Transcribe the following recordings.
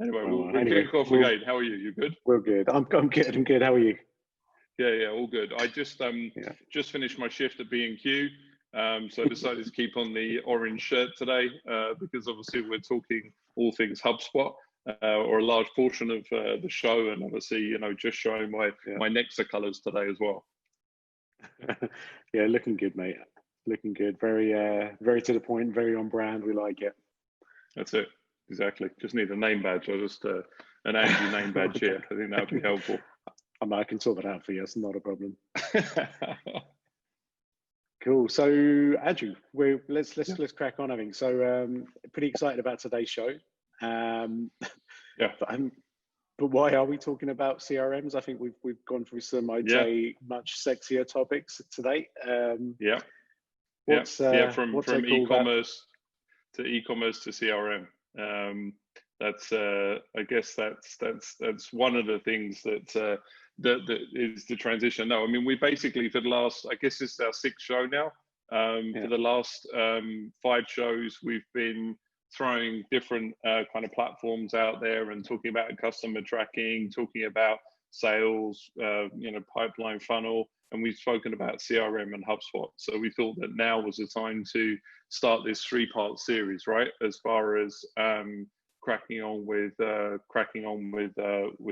Anyway, Well, we'll kick off again. How are you? You good? We're good. I'm good. I'm good. How are you? Yeah, all good. I just just finished my shift at B&Q, so I decided to keep on the orange shirt today because obviously we're talking all things HubSpot or a large portion of the show, and obviously just showing my Nexa colours today as well. Yeah, looking good, mate. Looking good. Very to the point. Very on brand. We like it. That's it. Exactly. Just need a name badge or just an Andrew name badge here. I think that would be helpful. I can sort that out for you. It's not a problem. Cool. So Andrew, let's crack on. I think so. Pretty excited about today's show. But why are we talking about CRMs? I think we've gone through some, I'd say, much sexier topics today. From e-commerce to e-commerce to CRM. I guess that's one of the things that is the transition. No, I mean, we basically, for the last, I guess this is our 6th show now. For the last 5 shows, we've been throwing different kind of platforms out there and talking about customer tracking, talking about sales, pipeline funnel, and we've spoken about CRM and HubSpot. So we thought that now was the time to start this 3-part series, right? As far as cracking on with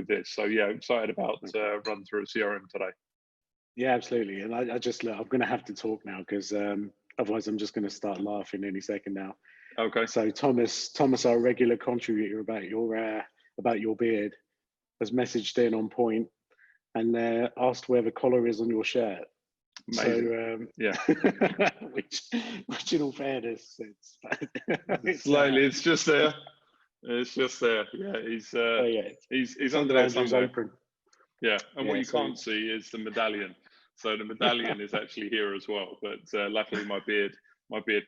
this. So yeah, excited about run through a CRM today. Yeah, absolutely. And I just I'm going to have to talk now because otherwise I'm just going to start laughing any second now. Okay. So Thomas, our regular contributor about your beard, has messaged in on point and asked where the collar is on your shirt. Amazing. So which in all fairness, it's slightly. It's just there. It's just there. Yeah, he's under there somewhere. Apron. Yeah, and what you can't see is the medallion. So the medallion is actually here as well, but luckily my beard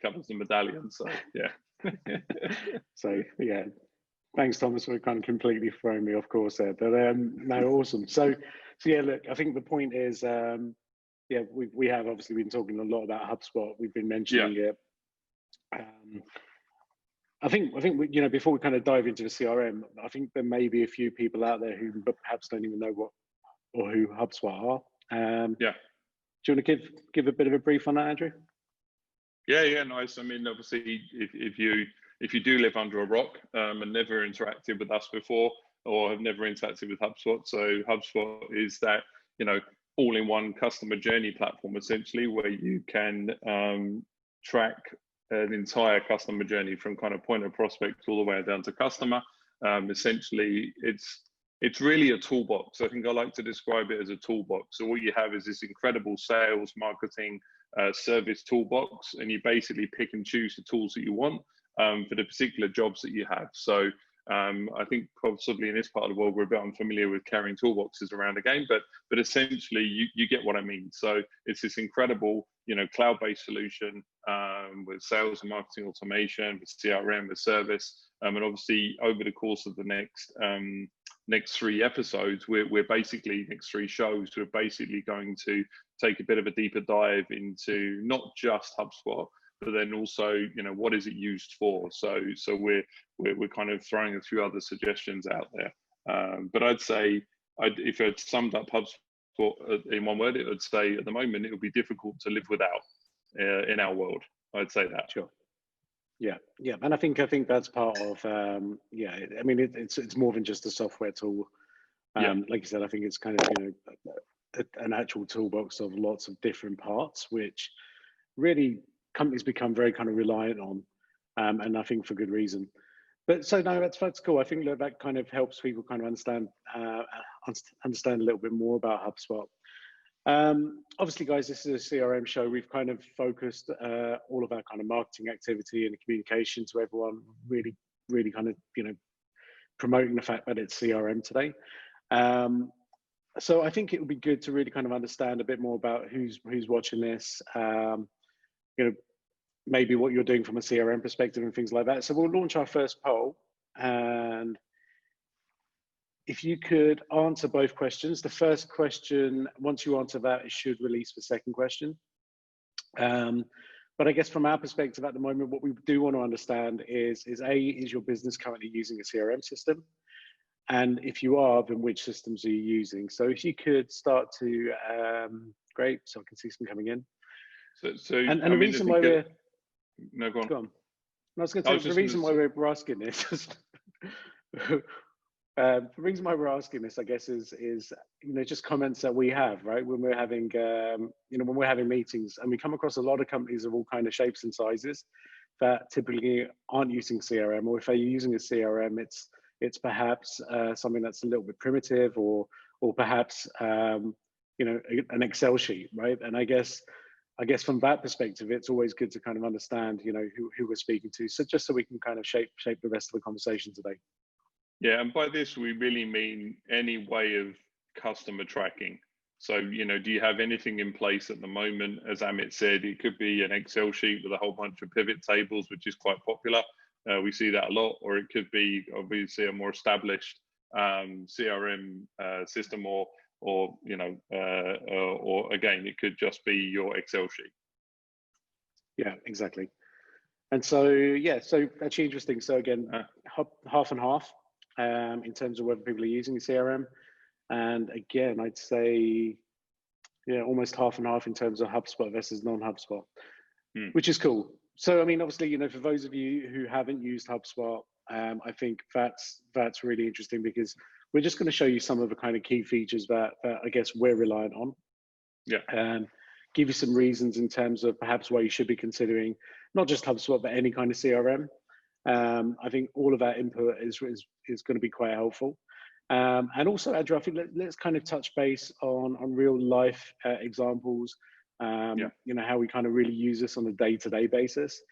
covers the medallion. So yeah. So yeah, thanks Thomas for kind of completely throwing me off course there. But no, awesome. So yeah, look, I think the point is, we have obviously been talking a lot about HubSpot. We've been mentioning it. I think before we kind of dive into the CRM, I think there may be a few people out there who perhaps don't even know what or who HubSpot are. Do you want to give a bit of a brief on that, Andrew? Yeah, nice. I mean, obviously, if you do live under a rock and never interacted with us before or have never interacted with HubSpot, so HubSpot is that all-in-one customer journey platform essentially, where you can track an entire customer journey from kind of point of prospect all the way down to customer. Essentially, it's really a toolbox. I think I like to describe it as a toolbox. So what you have is this incredible sales, marketing, service toolbox, and you basically pick and choose the tools that you want for the particular jobs that you have. So I think possibly in this part of the world we're a bit unfamiliar with carrying toolboxes around again, but essentially you get what I mean. So it's this incredible cloud-based solution with sales and marketing automation, with CRM, with service, and obviously over the course of the next 3 episodes, we're basically next 3 shows, we're basically going to take a bit of a deeper dive into not just HubSpot, but then also what is it used for. So we're kind of throwing a few other suggestions out there. But I'd say if I'd summed up HubSpot in one word, it would say at the moment it would be difficult to live without in our world. I'd say that. Sure. Yeah, and I think that's part of I mean it's more than just a software tool. Like you said, I think it's kind of an actual toolbox of lots of different parts, which really companies become very kind of reliant on, and I think for good reason. But so no, that's cool. I think that kind of helps people kind of understand a little bit more about HubSpot. Obviously, guys, this is a CRM show. We've kind of focused all of our kind of marketing activity and communication to everyone, really kind of promoting the fact that it's CRM today. So I think it would be good to really kind of understand a bit more about who's watching this. Maybe what you're doing from a CRM perspective and things like that. So we'll launch our first poll, and if you could answer both questions. The first question, once you answer that, it should release the second question. But I guess from our perspective at the moment, what we do want to understand is your business currently using a CRM system? And if you are, then which systems are you using? So if you could start to, great, so I can see some coming in. So And I the mean, reason why we're, no, go on. go on. I was going I to was say, the just going reason why to. we're asking this is, the reason why we're asking this, I guess, is just comments that we have, right? When we're having, when we're having meetings, and we come across a lot of companies of all kind of shapes and sizes that typically aren't using CRM, or if they're using a CRM, it's perhaps something that's a little bit primitive, or perhaps an Excel sheet, right? And I guess from that perspective, it's always good to kind of understand, who we're speaking to, so just so we can kind of shape the rest of the conversation today. Yeah, and by this we really mean any way of customer tracking. So, do you have anything in place at the moment? As Amit said, it could be an Excel sheet with a whole bunch of pivot tables, which is quite popular. We see that a lot. Or it could be obviously a more established CRM system, or again, it could just be your Excel sheet. Yeah, exactly. And so, yeah, so actually interesting. So again, half and half in terms of whether people are using CRM. And again, I'd say, almost half and half in terms of HubSpot versus non-HubSpot, which is cool. So, I mean, obviously, for those of you who haven't used HubSpot, I think that's really interesting, because we're just going to show you some of the kind of key features that I guess we're reliant on. Yeah. And give you some reasons in terms of perhaps why you should be considering not just HubSpot, but any kind of CRM. I think all of that input is going to be quite helpful. And also, Andrew, I think let's kind of touch base on real life examples, how we kind of really use this on a day-to-day basis,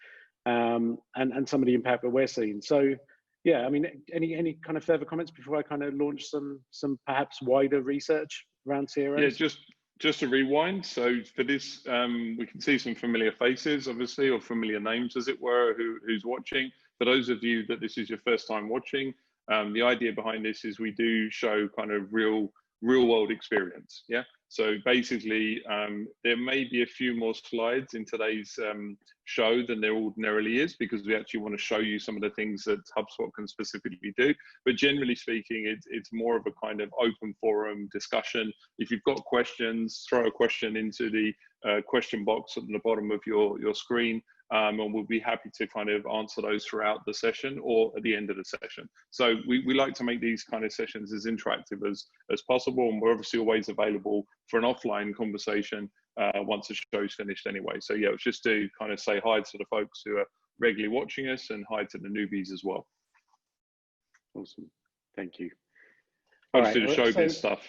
and some of the impact that we're seeing. So, yeah, I mean, any kind of further comments before I kind of launch some perhaps wider research around CRM? Yeah, just to rewind. So for this, we can see some familiar faces, obviously, or familiar names, as it were, who's watching. For those of you that this is your first time watching, the idea behind this is we do show kind of real world experience. Yeah. So basically, there may be a few more slides in today's show than there ordinarily is, because we actually want to show you some of the things that HubSpot can specifically do. But generally speaking, it's more of a kind of open forum discussion. If you've got questions, throw a question into the question box at the bottom of your screen. And we'll be happy to kind of answer those throughout the session or at the end of the session. So we like to make these kind of sessions as interactive as possible, and we're obviously always available for an offline conversation once the show's finished anyway. So yeah, it's just to kind of say hi to the folks who are regularly watching us, and hi to the newbies as well. Awesome, thank you. Close to the showbiz stuff.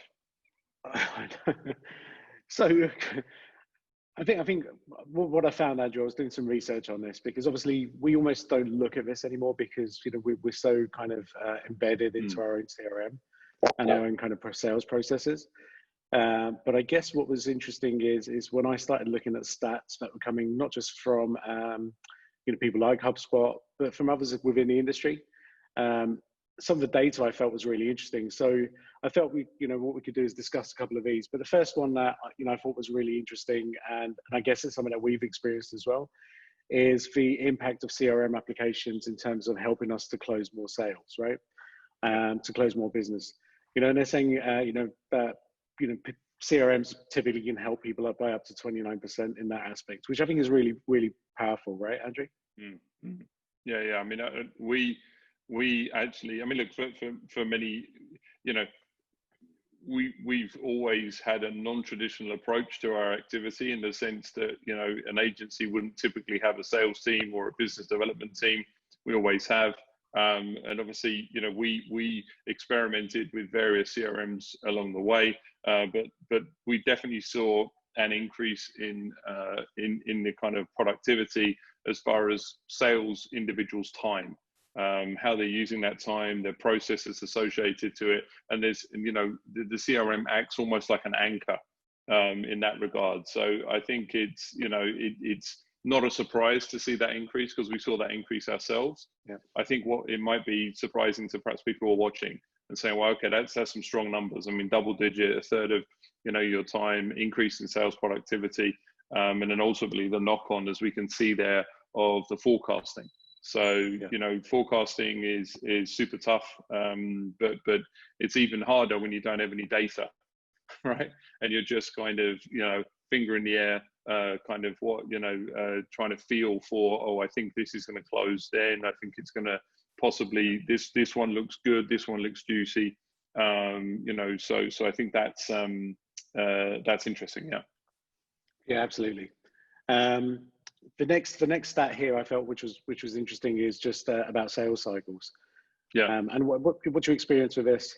So I think what I found, Andrew, I was doing some research on this, because obviously we almost don't look at this anymore, because we're so kind of embedded into our own CRM and our own kind of sales processes. But I guess what was interesting is when I started looking at stats that were coming not just from people like HubSpot, but from others within the industry. Some of the data I felt was really interesting. So I felt what we could do is discuss a couple of these. But the first one that I thought was really interesting, and I guess it's something that we've experienced as well, is the impact of CRM applications in terms of helping us to close more sales, right? To close more business. And they're saying that CRMs typically can help people up by up to 29% in that aspect, which I think is really, really powerful, right, Andrew? Mm-hmm. Yeah. I mean, we actually, I mean, look, for many, we've always had a non-traditional approach to our activity, in the sense that, an agency wouldn't typically have a sales team or a business development team. We always have. And obviously, we experimented with various CRMs along the way, but we definitely saw an increase in the kind of productivity as far as sales individuals' time. How they're using that time, their processes associated to it, and there's the CRM acts almost like an anchor in that regard. So I think it's it's not a surprise to see that increase, because we saw that increase ourselves. Yeah. I think what it might be surprising to perhaps people who are watching and saying, well, okay, that's some strong numbers. I mean, double digit, a third of your time, increase in sales productivity, and then ultimately the knock on, as we can see there, of the forecasting. So, Yeah. you know, forecasting is super tough, but it's even harder when you don't have any data, right? And you're just kind of, you know, finger in the air, kind of what, you know, trying to feel for, oh, I think this is going to close then. I think it's going to possibly, this one looks good. This one looks juicy. You know, so I think that's interesting. Yeah. Yeah, absolutely. The next stat here I felt which was interesting is just about sales cycles. Yeah. And what's your experience with this?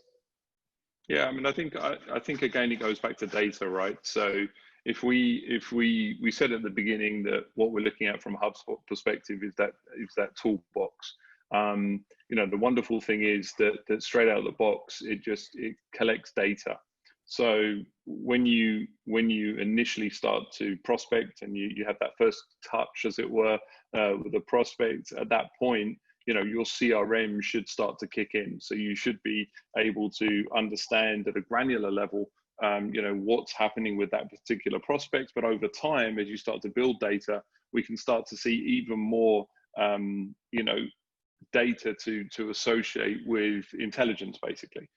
Yeah, I mean, I think again it goes back to data, right? So if we said at the beginning that what we're looking at from a HubSpot perspective is that toolbox. You know, the wonderful thing is that straight out of the box, it collects data. So when you initially start to prospect and you have that first touch, as it were, with the prospect, at that point, you know, your CRM should start to kick in. So you should be able to understand at a granular level, you know, what's happening with that particular prospect. But over time, as you start to build data, we can start to see even more, you know, data to associate with intelligence, basically.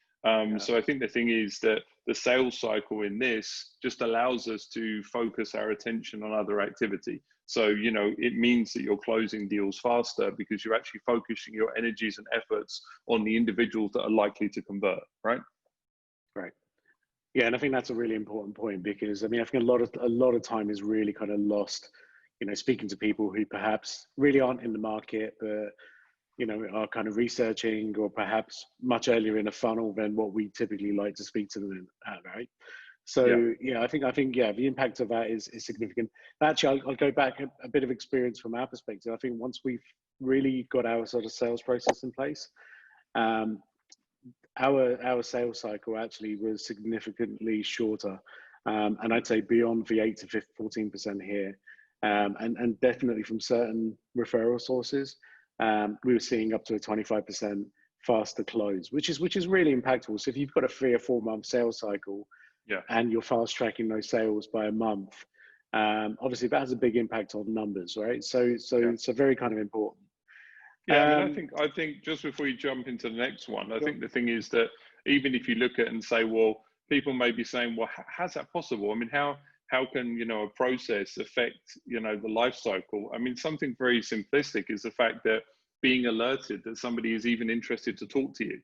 So I think the thing is that the sales cycle in this just allows us to focus our attention on other activity. So, you know, it means that you're closing deals faster because you're actually focusing your energies and efforts on the individuals that are likely to convert, right? Right. Yeah, and I think that's a really important point because I mean I think a lot of time is really kind of lost, you know, speaking to people who perhaps really aren't in the market, but you know, are kind of researching or perhaps much earlier in a funnel than what we typically like to speak to them at, right? So yeah, I think yeah, the impact of that is significant. Actually, I'll go back a bit of experience from our perspective. I think once we've really got our sort of sales process in place, our sales cycle actually was significantly shorter, and I'd say beyond the 8 to 14% here, and definitely from certain referral sources. We were seeing up to a 25% faster close, which is really impactful. So if you've got a 3 or 4 month sales cycle, and you're fast tracking those sales by a month, obviously that has a big impact on numbers, right? So it's very kind of important. Yeah, I mean, I think just before you jump into the next one, I think the thing is that even if you look at it and say, well, people may be saying, well, how's that possible? I mean, how can, you know, a process affect, you know, the life cycle? I mean, something very simplistic is the fact that being alerted that somebody is even interested to talk to you.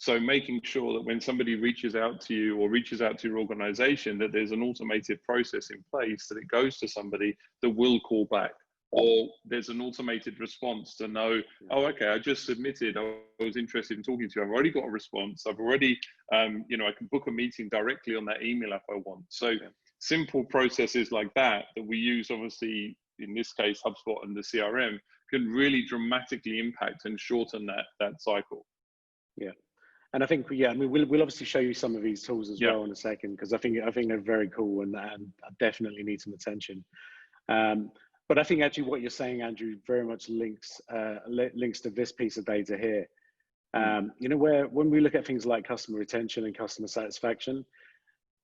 So making sure that when somebody reaches out to you or reaches out to your organization, that there's an automated process in place that it goes to somebody that will call back, or there's an automated response to know, oh, okay, I just submitted, I was interested in talking to you, I've already got a response, I've already, you know, I can book a meeting directly on that email if I want. So simple processes like that we use, obviously, in this case, HubSpot and the CRM, can really dramatically impact and shorten that cycle. Yeah. And I think, yeah, I mean, we'll obviously show you some of these tools as well in a second, because I think they're very cool and definitely need some attention. But I think actually what you're saying, Andrew, very much links to this piece of data here. You know, when we look at things like customer retention and customer satisfaction,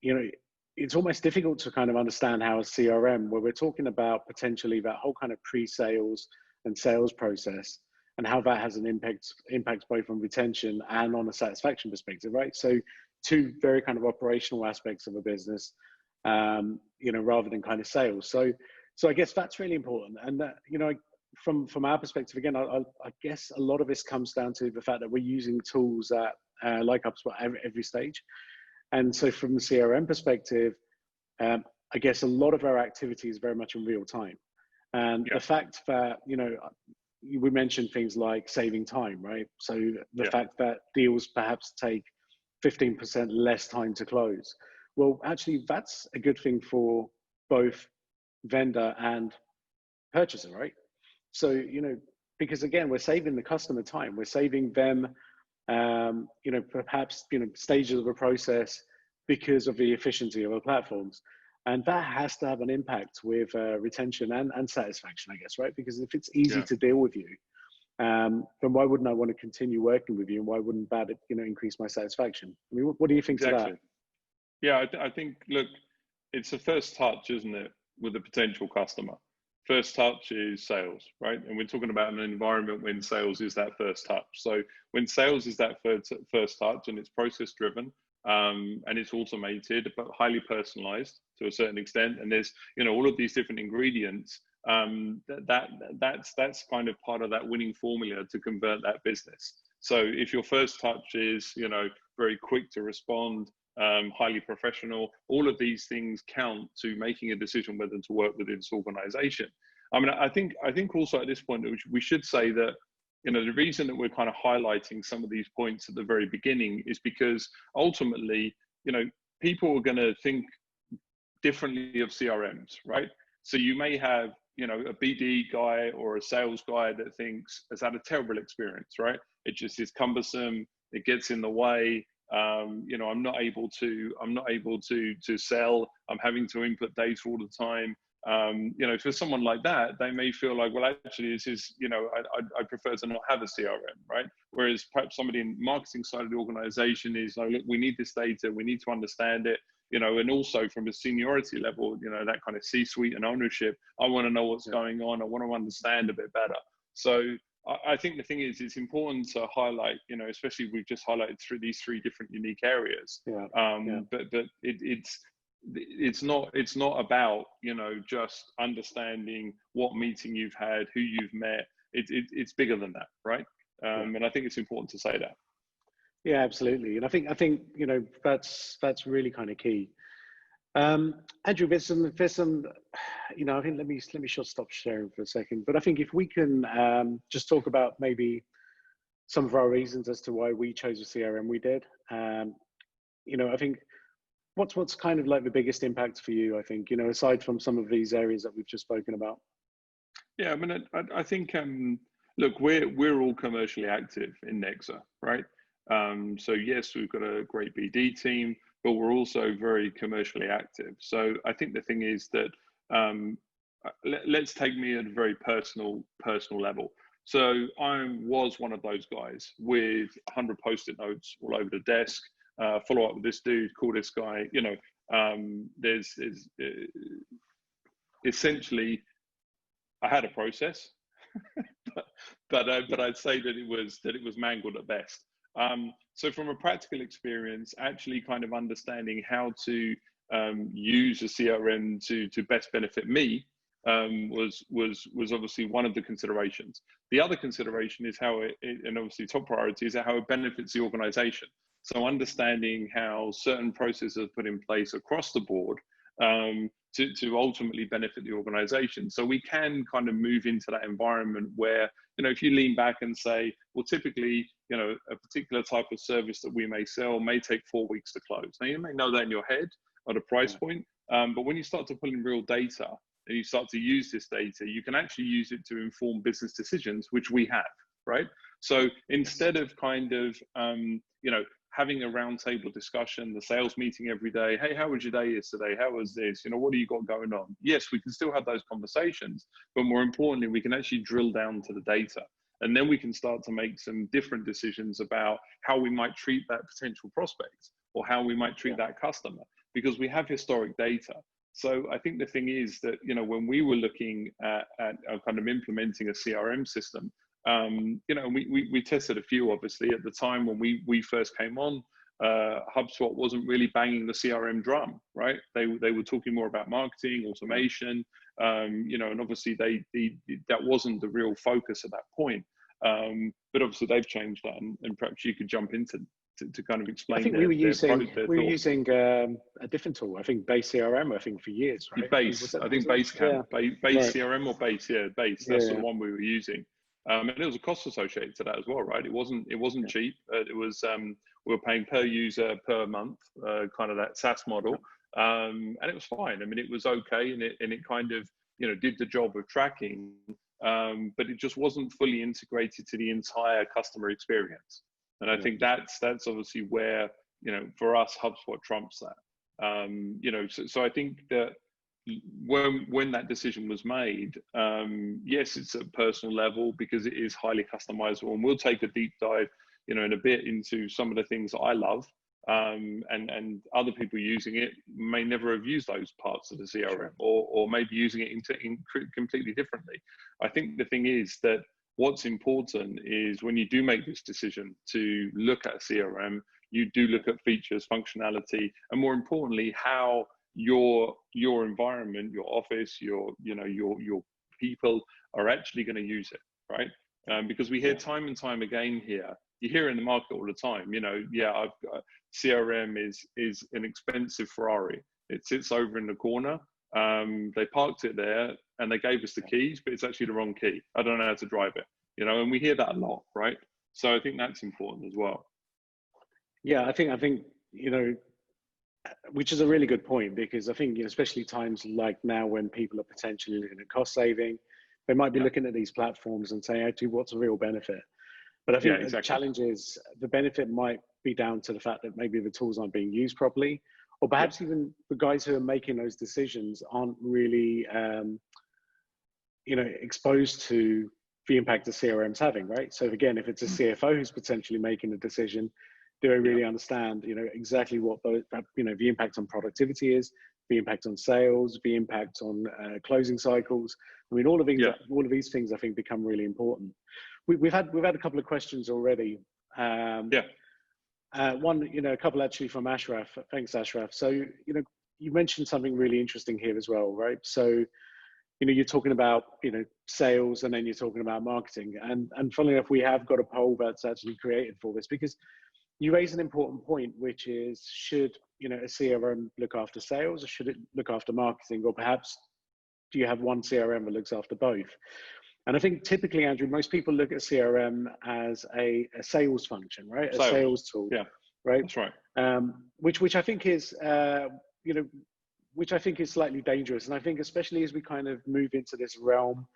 you know, it's almost difficult to kind of understand how a CRM, where we're talking about potentially that whole kind of pre-sales and sales process, and how that has an impact both on retention and on a satisfaction perspective, right? So two very kind of operational aspects of a business, you know, rather than kind of sales. So I guess that's really important. And that, you know, from our perspective, again, I guess a lot of this comes down to the fact that we're using tools that like HubSpot every stage. And so from the CRM perspective, I guess a lot of our activity is very much in real time. And the fact that, you know, we mentioned things like saving time, right? So the fact that deals perhaps take 15% less time to close. Well, actually, that's a good thing for both vendor and purchaser, right? So, you know, because again, we're saving the customer time, we're saving them, you know, perhaps, you know, stages of a process because of the efficiency of our platforms. And that has to have an impact with retention and satisfaction, I guess, right? Because if it's easy to deal with you, then why wouldn't I want to continue working with you? And why wouldn't that, you know, increase my satisfaction? I mean, what do you think to that? Yeah, I think, look, it's the first touch, isn't it, with a potential customer. first touch is sales, right? And we're talking about an environment when sales is that first touch. So when sales is that first touch and it's process driven, and it's automated but highly personalized to a certain extent, and there's, you know, all of these different ingredients, that's kind of part of that winning formula to convert that business. So if your first touch is, you know, very quick to respond, highly professional, all of these things count to making a decision whether to work within this organization. I mean, I think also at this point we should say that, you know, the reason that we're kind of highlighting some of these points at the very beginning is because ultimately, you know, people are going to think differently of CRMs, right? So you may have, you know, a BD guy or a sales guy that has had a terrible experience, right? It just is cumbersome. It gets in the way. You know, I'm not able to sell. I'm having to input data all the time. You know, for someone like that, they may feel like, well, actually, this is, you know, I prefer to not have a CRM, right? Whereas perhaps somebody in the marketing side of the organization is like, look, we need this data, we need to understand it, you know, and also from a seniority level, you know, that kind of C-suite and ownership, I want to know what's going on. I want to understand a bit better. So I think the thing is, it's important to highlight, you know, especially we've just highlighted through these three different unique areas. But it's not about, you know, just understanding what meeting you've had, who you've met. It's bigger than that, right? And I think it's important to say that. Yeah, absolutely. And I think you know, that's really kind of key. Andrew, there's some, you know, I think let me stop sharing for a second. But I think if we can just talk about maybe some of our reasons as to why we chose a CRM we did. You know, I think what's kind of like the biggest impact for you, I think, you know, aside from some of these areas that we've just spoken about? Yeah, I mean, I think, look, we're all commercially active in Nexa, right? So yes, we've got a great BD team, but we're also very commercially active. So I think the thing is that, let's take me at a very personal level. So I was one of those guys with 100 Post-it notes all over the desk, follow up with this dude, call this guy, you know, there's essentially, I had a process, but I'd say that it was mangled at best. So from a practical experience, actually kind of understanding how to use a CRM to best benefit me was obviously one of the considerations. The other consideration is how and obviously top priority is how it benefits the organization. So understanding how certain processes are put in place across the board to ultimately benefit the organization. So we can kind of move into that environment where, you know, if you lean back and say, well, typically, you know, a particular type of service that we may sell may take 4 weeks to close. Now, you may know that in your head at a price point, but when you start to pull in real data and you start to use this data, you can actually use it to inform business decisions, which we have, right? So instead of kind of, you know, having a roundtable discussion, the sales meeting every day, hey, how was your day yesterday? How was this? You know, what do you got going on? Yes, we can still have those conversations, but more importantly, we can actually drill down to the data. And then we can start to make some different decisions about how we might treat that potential prospect or how we might treat that customer, because we have historic data. So I think the thing is that, you know, when we were looking at kind of implementing a CRM system, you know, we tested a few, obviously, at the time when we first came on. HubSpot wasn't really banging the CRM drum, right? They were talking more about marketing, automation, you know, and obviously that wasn't the real focus at that point. But obviously they've changed that, and perhaps you could jump into to kind of explain. I think we were using a different tool. I think Base CRM. I think for years, right? Base. I think Basecamp, Base CRM or Base. Yeah, Base. That's the one we were using. And there was a cost associated to that as well, right? It wasn't cheap. It was we were paying per user per month, kind of that SaaS model, and it was fine. I mean, it was okay, and it kind of, you know, did the job of tracking, but it just wasn't fully integrated to the entire customer experience. And I think that's obviously where, you know, for us, HubSpot trumps that. You know, so I think that when that decision was made, yes, it's at a personal level because it is highly customizable, and we'll take a deep dive, you know, in a bit into some of the things that I love and other people using it may never have used those parts of the CRM, or maybe using it completely differently. I think the thing is that what's important is when you do make this decision to look at a CRM, you do look at features, functionality, and more importantly, how your environment, your office, your people are actually going to use it, right? Because we hear time and time again here, you hear in the market all the time, I've got CRM is an expensive Ferrari. It sits over in the corner. They parked it there and they gave us the keys, but it's actually the wrong key. I don't know how to drive it, and we hear that a lot, right? So I think that's important as well. Yeah, I think, which is a really good point, because I think, especially times like now when people are potentially looking at cost saving, they might be looking at these platforms and saying, actually, what's the real benefit? But I think the challenge is the benefit might be down to the fact that maybe the tools aren't being used properly, or perhaps even the guys who are making those decisions aren't really, exposed to the impact the CRM's having, right? So again, if it's a CFO who's potentially making a decision, do they really understand, exactly what the impact on productivity is, the impact on sales, the impact on closing cycles? I mean, all of these things I think become really important. We've had a couple of questions already. One, a couple actually from Ashraf. Thanks, Ashraf. So, you mentioned something really interesting here as well, right? So, you're talking about, sales, and then you're talking about marketing. And funnily enough, we have got a poll that's actually created for this, because you raise an important point, which is, should, a CRM look after sales, or should it look after marketing? Or perhaps do you have one CRM that looks after both? And I think typically, Andrew, most people look at CRM as a sales function, right? A sales tool, right? That's right. Which I think is, which I think is slightly dangerous. And I think especially as we kind of move into this realm,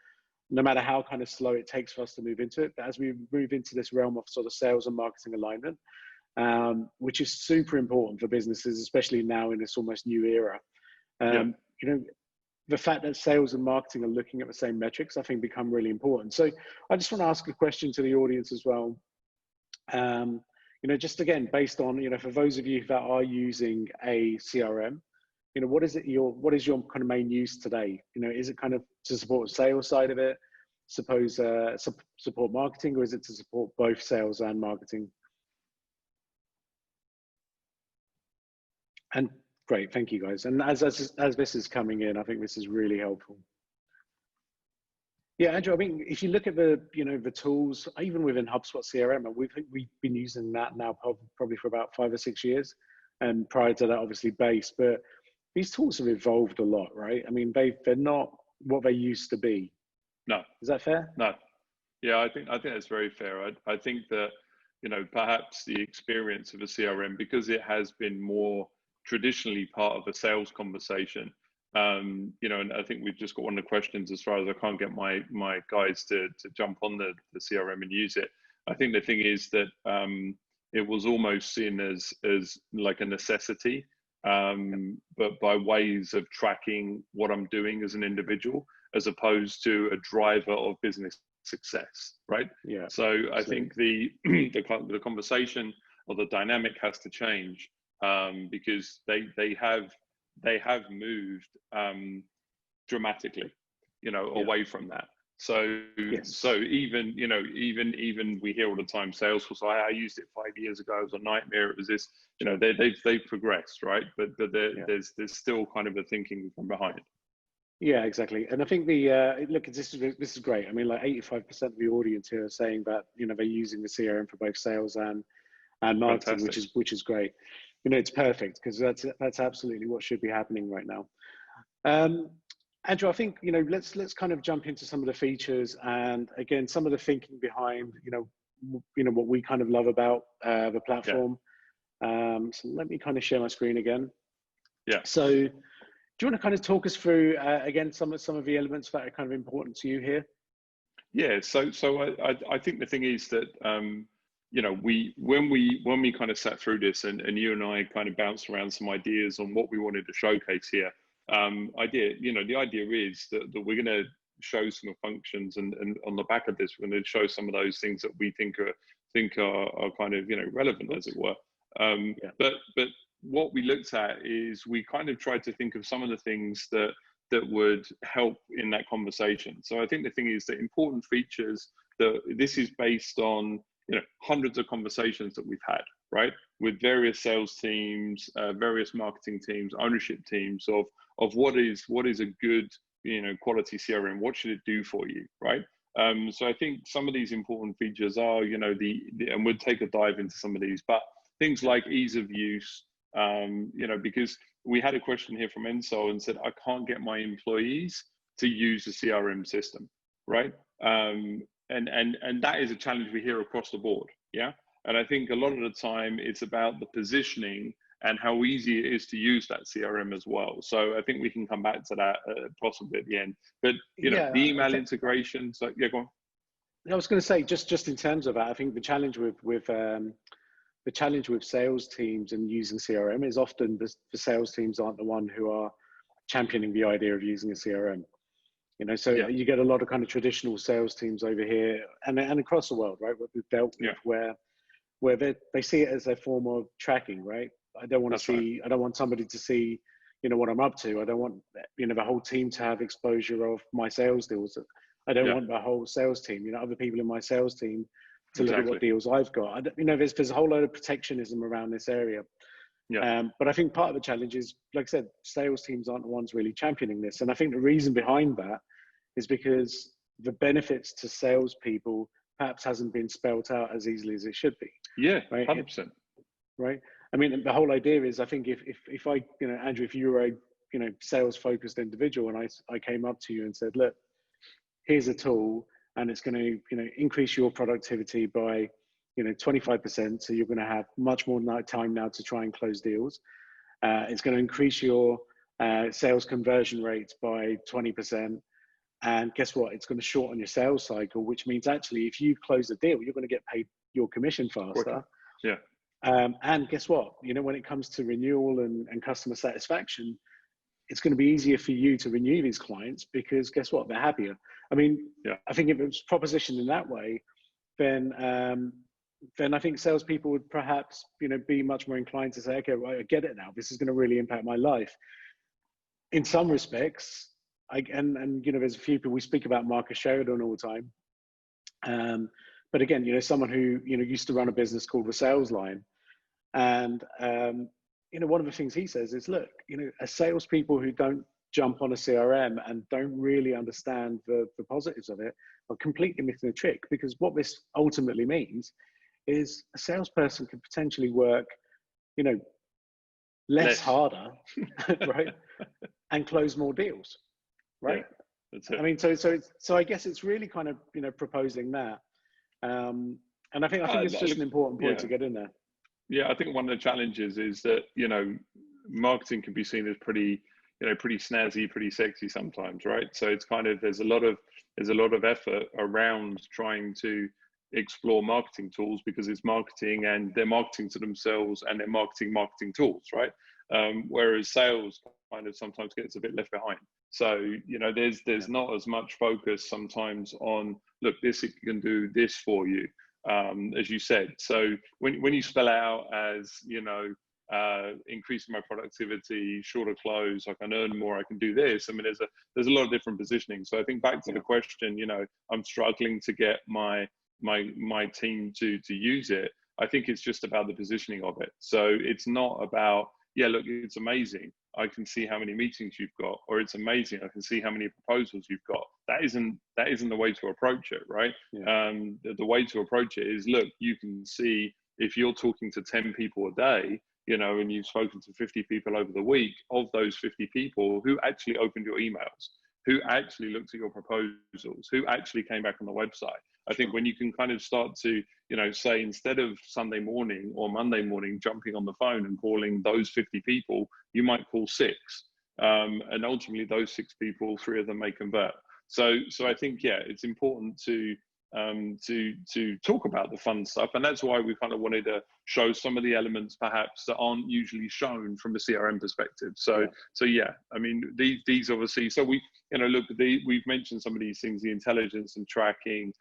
no matter how kind of slow it takes for us to move into it, but as we move into this realm of sort of sales and marketing alignment, which is super important for businesses, especially now in this almost new era. The fact that sales and marketing are looking at the same metrics, I think, become really important. So I just want to ask a question to the audience as well. Just again, based on, for those of you that are using a CRM, what is your kind of main use today? Is it kind of to support the sales side of it, support marketing, or is it to support both sales and marketing? And great, thank you guys. And as this is coming in, I think this is really helpful. Yeah, Andrew, I mean, if you look at the tools, even within HubSpot CRM, we've been using that now probably for about 5 or 6 years, and prior to that, obviously Base. But these tools have evolved a lot, right? I mean, they're not what they used to be. No. Is that fair? No. Yeah, I think that's very fair. I think that perhaps the experience of a CRM, because it has been more traditionally part of a sales conversation, and I think we've just got one of the questions, as far as I can't get my guys to jump on the CRM and use it. I think the thing is that it was almost seen as like a necessity, but by ways of tracking what I'm doing as an individual, as opposed to a driver of business success, right? Yeah. So I think the conversation or the dynamic has to change, because they have moved dramatically, away from that. So so even we hear all the time, Salesforce, I used it 5 years ago, it was a nightmare, it was this, they've progressed, right? But there's still kind of a thinking from behind. Yeah, exactly. And I think look, this is great. I mean, like 85% of the audience here are saying that they're using the CRM for both sales and marketing, which is great. It's perfect, because that's absolutely what should be happening right now. Andrew, I think let's kind of jump into some of the features, and again, some of the thinking behind what we kind of love about the platform. So let me kind of share my screen again. Yeah. So do you want to kind of talk us through again some of the elements that are kind of important to you here? Yeah. So I think the thing is that when we kind of sat through this, and you and I kind of bounced around some ideas on what we wanted to showcase here. The idea is that we're going to show some functions, and on the back of this, we're going to show some of those things that we think are kind of relevant, as it were. But what we looked at is we kind of tried to think of some of the things that would help in that conversation. So I think the thing is that important features, that this is based on hundreds of conversations that we've had, right, with various sales teams, various marketing teams, ownership teams of what is a good quality CRM. What should it do for you, right? So I think some of these important features are and we'll take a dive into some of these, but things like ease of use, because we had a question here from Ensol and said, I can't get my employees to use the CRM system, right? And that is a challenge we hear across the board, yeah? And I think a lot of the time it's about the positioning and how easy it is to use that CRM as well. So I think we can come back to that possibly at the end. But, the email integration, so yeah, go on. I was going to say, just in terms of that, I think the challenge with sales teams and using CRM is often the sales teams aren't the one who are championing the idea of using a CRM. So you get a lot of kind of traditional sales teams over here and across the world, right? What we've dealt with, where they see it as a form of tracking, right? I don't want to see, I don't want somebody to see, what I'm up to. I don't want, the whole team to have exposure of my sales deals. I don't want the whole sales team, other people in my sales team to look at what deals I've got. There's a whole load of protectionism around this area. But I think part of the challenge is, like I said, sales teams aren't the ones really championing this. And I think the reason behind that is because the benefits to salespeople perhaps hasn't been spelled out as easily as it should be. Yeah, right? 100%. Right. I mean, the whole idea is, I think if I, Andrew, if you were a, sales focused individual and I came up to you and said, look, here's a tool and it's going to, increase your productivity by, 25%. So you're going to have much more time now to try and close deals. It's going to increase your sales conversion rates by 20%. And guess what? It's going to shorten your sales cycle, which means actually, if you close a deal, you're going to get paid your commission faster. Yeah. And guess what? When it comes to renewal and customer satisfaction, it's going to be easier for you to renew these clients because guess what? They're happier. I mean, I think if it was propositioned in that way, then I think salespeople would perhaps, be much more inclined to say, okay, well, I get it now. This is going to really impact my life. In some respects, there's a few people, we speak about Marcus Sheridan all the time. But again, someone who, used to run a business called The Sales Line. And, one of the things he says is, look, as salespeople who don't jump on a CRM and don't really understand the positives of it are completely missing the trick, because what this ultimately means is a salesperson can potentially work, less harder, right? And close more deals, right? Yeah, that's it. I mean, so I guess it's really kind of, proposing that. And I think it's just an important point to get in there. Yeah, I think one of the challenges is that, marketing can be seen as pretty snazzy, pretty sexy sometimes, right? So it's kind of, there's a lot of effort around trying to explore marketing tools because it's marketing and they're marketing to themselves and they're marketing tools, right? Whereas sales kind of sometimes gets a bit left behind. So, there's not as much focus sometimes on, look, it can do this for you. As you said, so when you spell out as, increasing my productivity, shorter close, I can earn more, I can do this. I mean, there's a lot of different positioning. So I think back to the question, I'm struggling to get my team to use it. I think it's just about the positioning of it. So it's not about, look, it's amazing, I can see how many meetings you've got, or it's amazing, I can see how many proposals you've got. That isn't the way to approach it, right? The way to approach it is, look, you can see if you're talking to 10 people a day, and you've spoken to 50 people over the week, of those 50 people, who actually opened your emails, who actually looked at your proposals, who actually came back on the website. I think when you can kind of start to, say, instead of Sunday morning or Monday morning jumping on the phone and calling those 50 people, you might call 6. And ultimately those 6 people, 3 of them may convert. So I think, it's important to talk about the fun stuff. And that's why we kind of wanted to show some of the elements perhaps that aren't usually shown from a CRM perspective. So I mean, these obviously, so we, we've mentioned some of these things, the intelligence and tracking,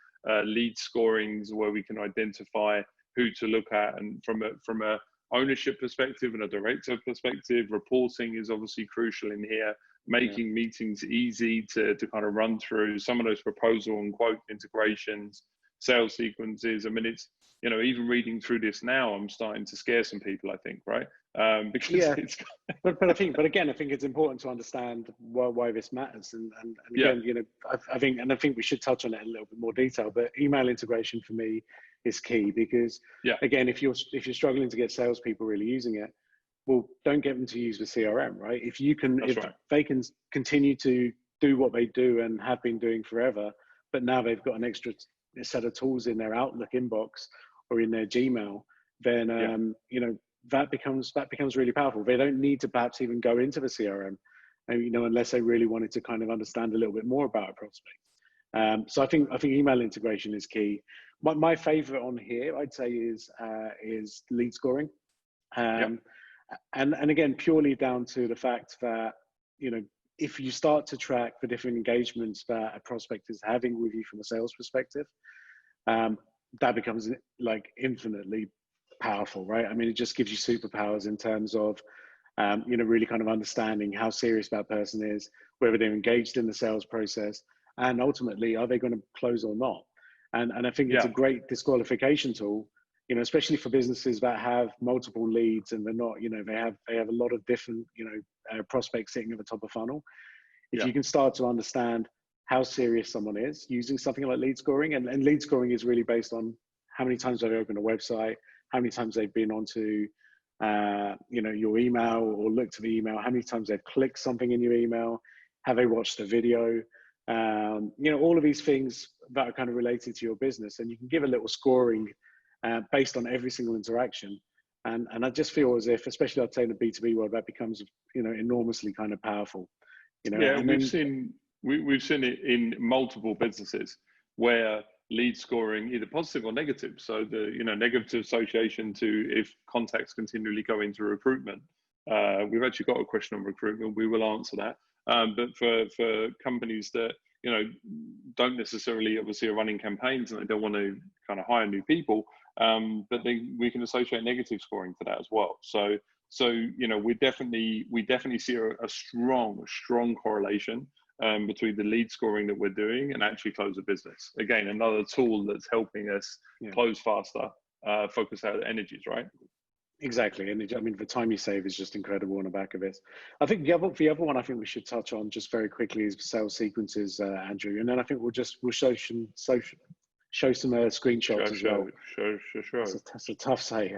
lead scorings, where we can identify who to look at, and from a ownership perspective and a director perspective. Reporting is obviously crucial in here, making meetings easy to kind of run through some of those proposal and quote integrations, sales sequences. I mean, it's, you know, even reading through this now, I'm starting to scare some people, I think, right? Because it's but again, I think it's important to understand why this matters, and again, you know, I think we should touch on it in a little bit more detail. But email integration for me is key, because again, if you're struggling to get salespeople really using it, well, don't get them to use the CRM, right? If you can, they can continue to do what they do and have been doing forever, but now they've got an extra set of tools in their Outlook inbox or in their Gmail, then you know, that becomes really powerful. They don't need to perhaps even go into the CRM, and, you know, unless they really wanted to kind of understand a little bit more about a prospect. So I think email integration is key. My favorite on here, I'd say, is lead scoring. And again, purely down to the fact that, you know, if you start to track the different engagements that a prospect is having with you from a sales perspective, that becomes like infinitely powerful, right? I mean, it just gives you superpowers in terms of, you know, really kind of understanding how serious that person is, whether they're engaged in the sales process, and ultimately, are they going to close or not? And I think it's a great disqualification tool, you know, especially for businesses that have multiple leads and they're not, you know, they have a lot of different, you know, prospects sitting at the top of funnel. If you can start to understand how serious someone is using something like lead scoring, and lead scoring is really based on how many times they've opened a website, how many times they've been onto, you know, your email or looked at the email, how many times they've clicked something in your email, have they watched a video, you know, all of these things that are kind of related to your business, and you can give a little scoring based on every single interaction. And I just feel as if, especially I'd say in the B2B world, that becomes, you know, enormously kind of powerful. You know, and we've seen it in multiple businesses where lead scoring, either positive or negative. So the, you know, negative association to if contacts continually go into recruitment. We've actually got a question on recruitment. We will answer that. But for companies that, you know, don't necessarily obviously are running campaigns and they don't want to kind of hire new people, but we can associate negative scoring to that as well. So you know, we definitely see a strong correlation between the lead scoring that we're doing and actually close a business. Again, another tool that's helping us close faster, focus our energies, right? Exactly. And I mean, the time you save is just incredible on the back of it. I think the other one I think we should touch on just very quickly is sales sequences, Andrew. And then I think we'll show some screenshots as well. Sure. That's a tough say.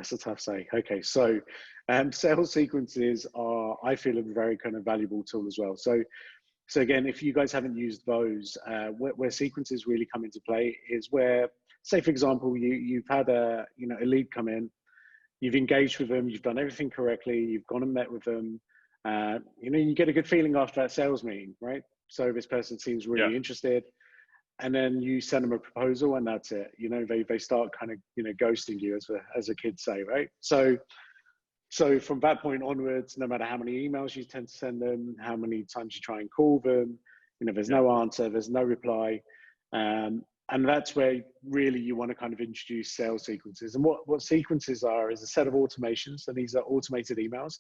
Okay. So sales sequences are, I feel, a very kind of valuable tool as well. So again, if you guys haven't used those, where sequences really come into play is where, say, for example, you've had a lead come in, you've engaged with them, you've done everything correctly, you've gone and met with them, you know, you get a good feeling after that sales meeting, right? So this person seems really interested, and then you send them a proposal, and that's it. You know, they start kind of, you know, ghosting you, as a kid say, right? So from that point onwards, no matter how many emails you tend to send them, how many times you try and call them, you know, there's no answer, there's no reply. And that's where really you want to kind of introduce sales sequences. And what sequences are is a set of automations. So these are automated emails.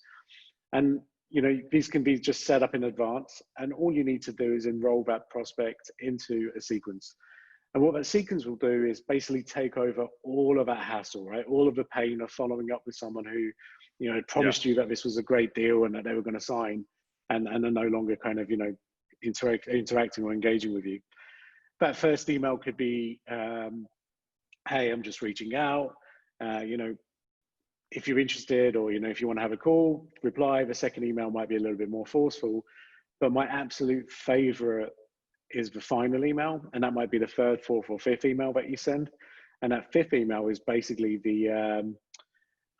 And, you know, these can be just set up in advance. And all you need to do is enroll that prospect into a sequence. And what that sequence will do is basically take over all of that hassle, right? All of the pain of following up with someone who, you know, had promised you that this was a great deal and that they were going to sign, and are no longer kind of, you know, interacting or engaging with you. That first email could be, hey, I'm just reaching out, you know, if you're interested, or, you know, if you want to have a call, reply. The second email might be a little bit more forceful, but my absolute favorite is the final email, and that might be the third, fourth, or fifth email that you send. And that fifth email is basically the,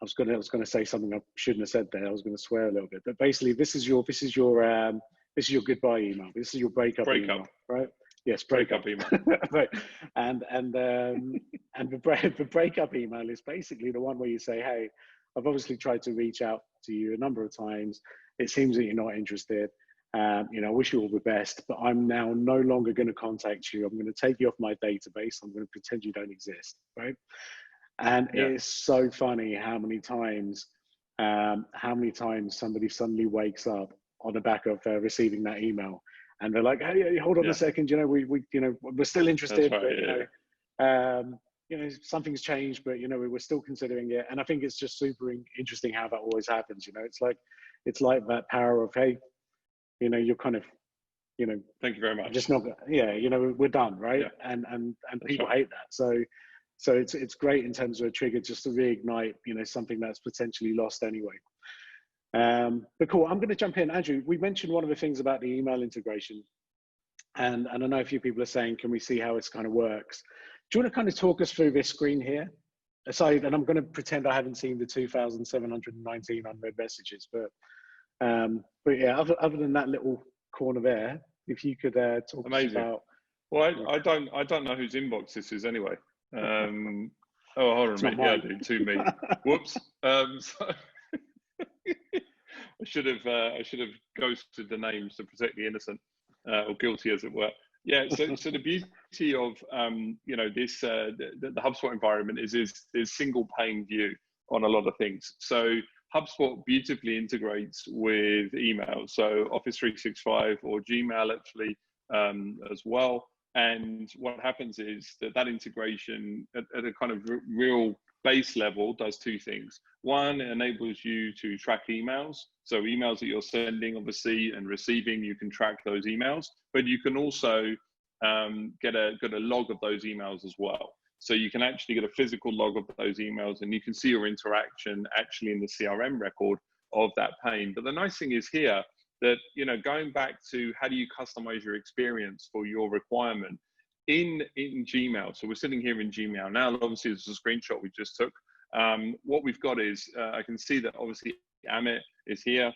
I was going to say something I shouldn't have said there. I was going to swear a little bit, but basically this is your goodbye email. This is your breakup email, right? Yes, breakup email. Right. And the breakup email is basically the one where you say, hey, I've obviously tried to reach out to you a number of times. It seems that you're not interested. You know, I wish you all the best, but I'm now no longer going to contact you. I'm going to take you off my database. I'm going to pretend you don't exist, right? And it's so funny how many times how many times somebody suddenly wakes up on the back of receiving that email, and they're like, "Hey, hold on a second, we're still interested, That's right, but something's changed, but we're still considering it." And I think it's just super interesting how that always happens. It's like that power of, hey, you're kind of, thank you very much. just not, we're done, right? And people hate that. So it's great in terms of a trigger just to reignite, something that's potentially lost anyway. But cool, I'm going to jump in. Andrew, we mentioned one of the things about the email integration, and I know a few people are saying, can we see how it's kind of works? Do you want to kind of talk us through this screen here? Aside, and I'm going to pretend I haven't seen the 2,719 unread messages, but yeah, other than that little corner there, if you could talk Amazing. about. Well, I don't know whose inbox this is anyway. Oh, hold on a minute. Yeah, I do. To me. Whoops. So I should have ghosted the names to protect the innocent, or guilty, as it were. Yeah. So the beauty of this the HubSpot environment is single pane view on a lot of things. So HubSpot beautifully integrates with email, so Office 365 or Gmail actually as well. And what happens is that integration at a kind of real base level does two things. One, it enables you to track emails. So emails that you're sending, obviously, and receiving, you can track those emails, but you can also get a log of those emails as well. So you can actually get a physical log of those emails, and you can see your interaction actually in the CRM record of that pane. But the nice thing is here that, going back to how do you customize your experience for your requirement in Gmail. So we're sitting here in Gmail now. Obviously, this is a screenshot we just took. What we've got is, I can see that obviously Amit is here.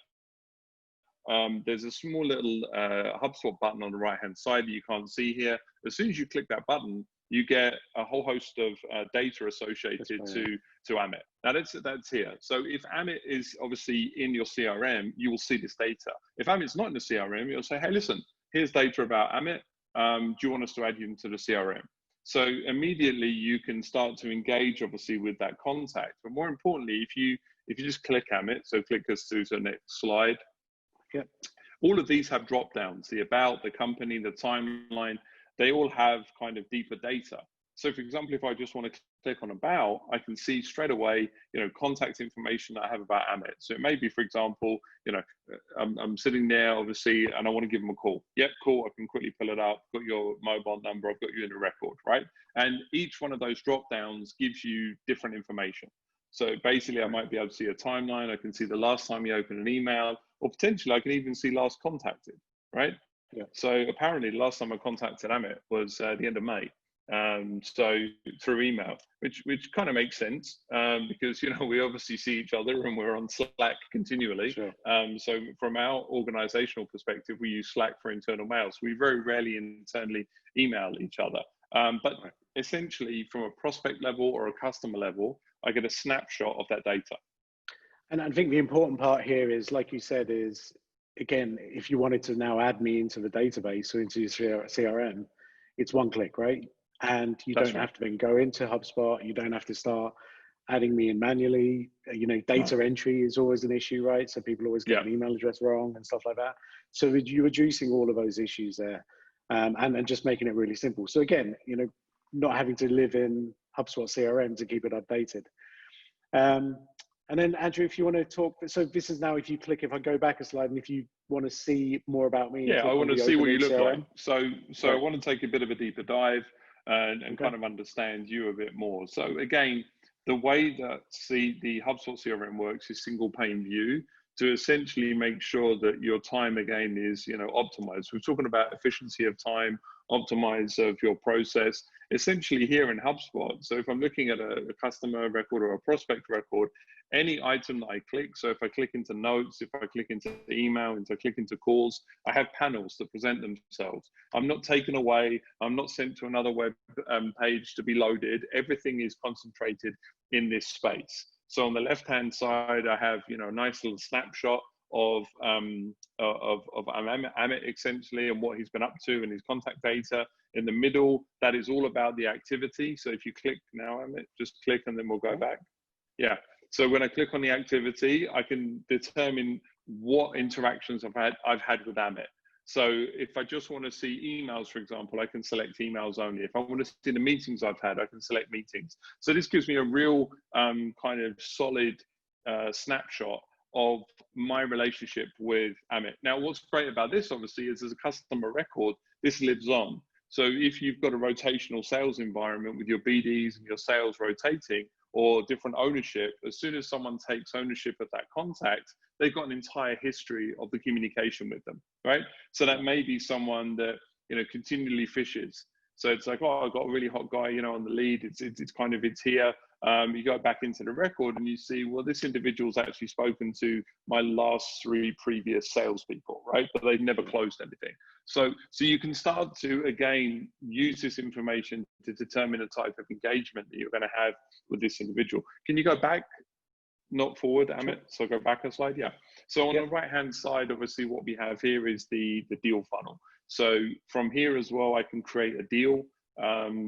There's a small little HubSpot button on the right-hand side that you can't see here. As soon as you click that button, you get a whole host of data associated to Amit. Now that's here. So if Amit is obviously in your CRM, you will see this data. If Amit's not in the CRM, you'll say, hey, listen, here's data about Amit. Do you want us to add you into the CRM? So immediately you can start to engage obviously with that contact. But more importantly, if you just click Amit, so click us to the next slide. Yep. All of these have drop downs, the about, the company, the timeline. They all have kind of deeper data. So for example, if I just want to click on about, I can see straight away, contact information that I have about Amit. So it may be, for example, I'm sitting there obviously, and I want to give him a call. Yep, cool. I can quickly pull it up. Got your mobile number. I've got you in the record, right? And each one of those drop downs gives you different information. So basically, I might be able to see a timeline. I can see the last time you opened an email, or potentially I can even see last contacted, right? Yeah. So apparently the last time I contacted Amit was the end of May. So through email, which kind of makes sense because, we obviously see each other and we're on Slack continually. Sure. So from our organizational perspective, we use Slack for internal mails. We very rarely internally email each other. But essentially from a prospect level or a customer level, I get a snapshot of that data. And I think the important part here is, like you said, is, again, if you wanted to now add me into the database or into your CRM, it's one click, right? And you don't have to then go into HubSpot. You don't have to start adding me in manually. Data entry is always an issue, right? So people always get an email address wrong and stuff like that. So you're reducing all of those issues there, and just making it really simple. So again, not having to live in HubSpot CRM to keep it updated. And then Andrew, if you want to talk, so this is now, if I go back a slide, and if you want to see more about me. Yeah, I want to see what you look like. So I want to take a bit of a deeper dive and kind of understand you a bit more. So again, the way that the HubSpot CRM works is single pane view to essentially make sure that your time again is, optimized. We're talking about efficiency of time, optimize of your process, essentially here in HubSpot. So if I'm looking at a customer record or a prospect record, any item that I click, so if I click into notes, if I click into email, if I click into calls, I have panels that present themselves. I'm not taken away. I'm not sent to another web page to be loaded. Everything is concentrated in this space. So on the left-hand side, I have, a nice little snapshot of Amit essentially and what he's been up to and his contact data. In the middle, that is all about the activity. So if you click now, Amit, just click and then we'll go back. Yeah. So when I click on the activity, I can determine what interactions I've had with Amit. So if I just want to see emails, for example, I can select emails only. If I want to see the meetings I've had, I can select meetings. So this gives me a real kind of solid snapshot of my relationship with Amit. Now, what's great about this, obviously, is as a customer record, this lives on. So if you've got a rotational sales environment with your BDs and your sales rotating, or different ownership, as soon as someone takes ownership of that contact, they've got an entire history of the communication with them, right? So that may be someone that, you know, continually fishes. So it's like, oh, I've got a really hot guy, you know, on the lead. It's here. You go back into the record and you see, well, this individual's actually spoken to my last 3 previous salespeople, right? But they've never closed anything. So you can start to, again, use this information to determine the type of engagement that you're going to have with this individual. Can you go back, not forward, Amit? So go back a slide, yeah. So on the right-hand side, obviously what we have here is the deal funnel. So from here as well, I can create a deal.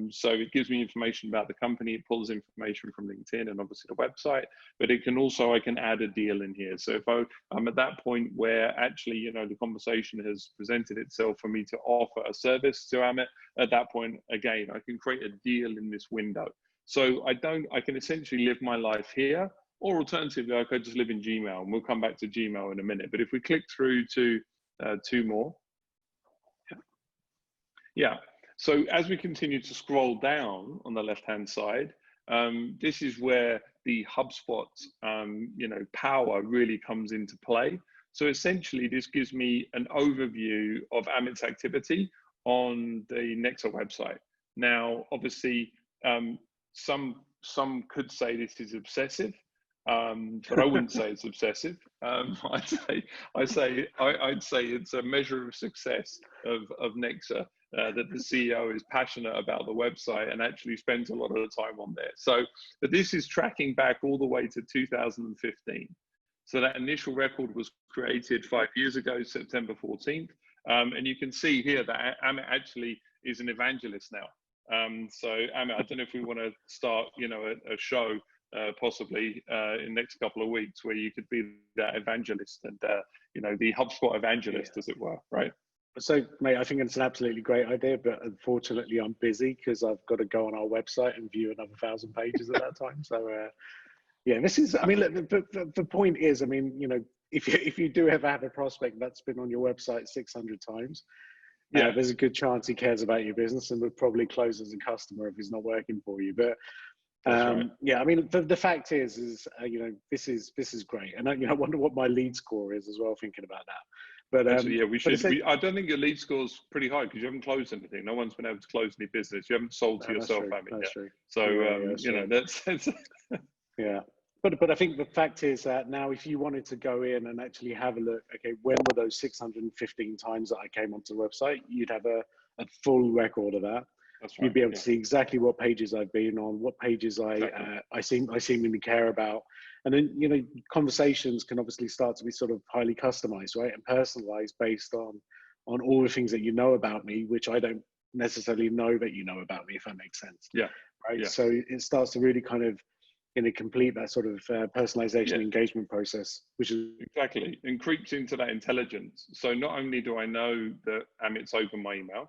So it gives me information about the company, it pulls information from LinkedIn and obviously the website, but it can also, I can add a deal in here. So if I'm at that point where actually, you know, the conversation has presented itself for me to offer a service to Amit, at that point, again, I can create a deal in this window. So I can essentially live my life here, or alternatively, I could just live in Gmail, and we'll come back to Gmail in a minute. But if we click through to 2 more. Yeah. So as we continue to scroll down on the left-hand side, this is where the HubSpot, you know, power really comes into play. So essentially, this gives me an overview of Amit's activity on the Nexa website. Now, obviously, some could say this is obsessive, but I wouldn't say it's obsessive. I'd say it's a measure of success of Nexa. That the CEO is passionate about the website and actually spends a lot of the time on there. So, but this is tracking back all the way to 2015. So that initial record was created 5 years ago, September 14th. And you can see here that Amit actually is an evangelist now. So Amit, I don't know if we want to start, you know, a show possibly in the next couple of weeks where you could be that evangelist and, you know, the HubSpot evangelist, as it were, right? So, mate, I think it's an absolutely great idea, but unfortunately, I'm busy because I've got to go on our website and view another 1,000 pages at that time. So, yeah, this is. I mean, look, the point is, I mean, you know, if you do ever have a prospect that's been on your website 600 times, yeah, there's a good chance he cares about your business and would probably close as a customer if he's not working for you. But right. Yeah, I mean, the fact is, you know, this is great, and you know, I wonder what my lead score is as well. Thinking about that. But actually, yeah, we should. I don't think your lead score's pretty high because you haven't closed anything. No one's been able to close any business. You haven't sold to yourself, Amit, yet. True. So, you know, that's yeah. But I think the fact is that now, if you wanted to go in and actually have a look, okay, when were those 615 times that I came onto the website? You'd have a full record of that. That's right. You'd be able to see exactly what pages I've been on, what pages I seemingly care about. And then, you know, conversations can obviously start to be sort of highly customized, right? And personalized based on all the things that you know about me, which I don't necessarily know that you know about me, if that makes sense. Yeah. Right. Yeah. So it starts to really kind of, you know, complete that sort of personalization engagement process, which is exactly, and creeps into that intelligence. So not only do I know that Amit's opened my email,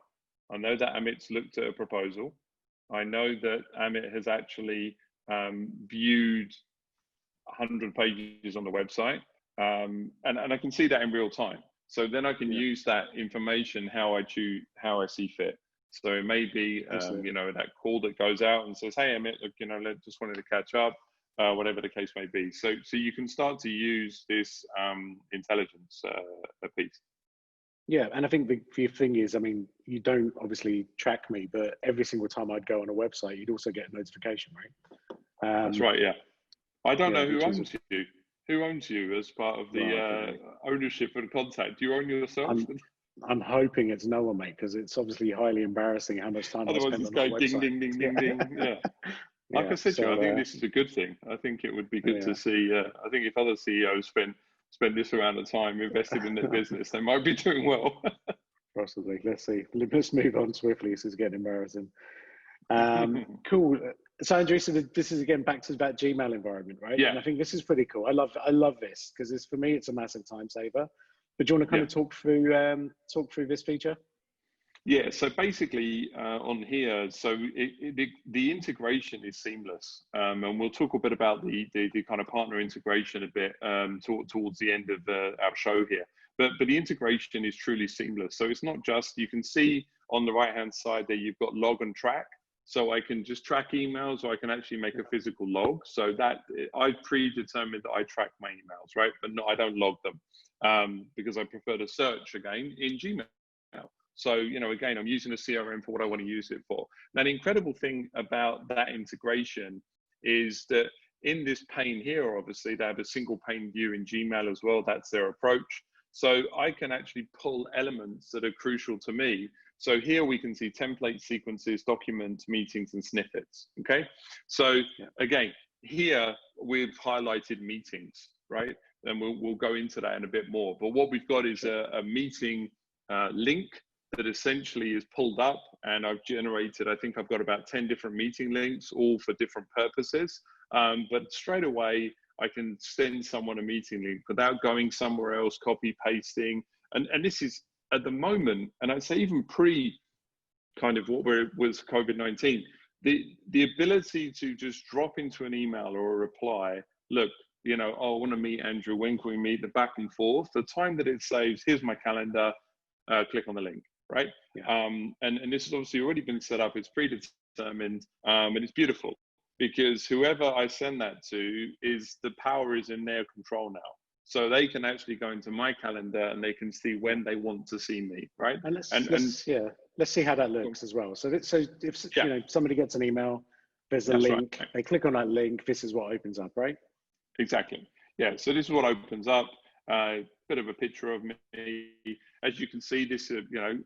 I know that Amit's looked at a proposal. I know that Amit has actually viewed 100 pages on the website, and I can see that in real time. So then I can use that information how I see fit. So it may be, you know, that call that goes out and says, "Hey, Amit, look, you know, just wanted to catch up," whatever the case may be. So you can start to use this intelligence piece. Yeah, and I think the thing is, I mean, you don't obviously track me, but every single time I'd go on a website, you'd also get a notification, right? That's right, yeah. I don't know who owns you. Who owns you as part of the ownership and contact? Do you own yourself? I'm hoping it's no one, mate, because it's obviously highly embarrassing how much time I spend on that website. Ding, ding, ding, ding, ding. Yeah. Like I said to you, I think this is a good thing. I think it would be good to see. I think if other CEOs spend this amount of time invested in their business, they might be doing well. Possibly. Let's see. Let's move on swiftly. This is getting embarrassing. Cool. So Andrew, so this is again back to that Gmail environment, right? Yeah. And I think this is pretty cool. I love this because it's, for me, it's a massive time saver. But do you want to kind of talk through this feature? Yeah, so basically on here, so the integration is seamless, and we'll talk a bit about the kind of partner integration a bit towards the end of our show here. But the integration is truly seamless. So it's not just, you can see on the right hand side there you've got log and track. So I can just track emails, or I can actually make a physical log. So that I've predetermined that I track my emails, right? But no, I don't log them because I prefer to search again in Gmail. So, you know, again, I'm using a CRM for what I want to use it for. Now, the incredible thing about that integration is that in this pane here, obviously, they have a single pane view in Gmail as well. That's their approach. So I can actually pull elements that are crucial to me. So here we can see template sequences, documents, meetings, and snippets, okay? So again, here we've highlighted meetings, right? And we'll go into that in a bit more. But what we've got is a meeting link that essentially is pulled up, and I've generated, I think I've got about 10 different meeting links, all for different purposes. But straight away, I can send someone a meeting link without going somewhere else, copy, pasting. And this is at the moment, and I'd say even pre kind of what was COVID-19, the ability to just drop into an email or a reply, look, you know, oh, I want to meet Andrew, when can we meet, the back and forth, the time that it saves, here's my calendar, click on the link, right? And this has obviously already been set up, it's predetermined, and it's beautiful because whoever I send that to is, the power is in their control now. So they can actually go into my calendar and they can see when they want to see me, right? And let's see how that looks as well. So if you know, somebody gets an email, there's a link, they click on that link, this is what opens up, right? Exactly. Yeah. So this is what opens up. Bit of a picture of me. As you can see, this you know,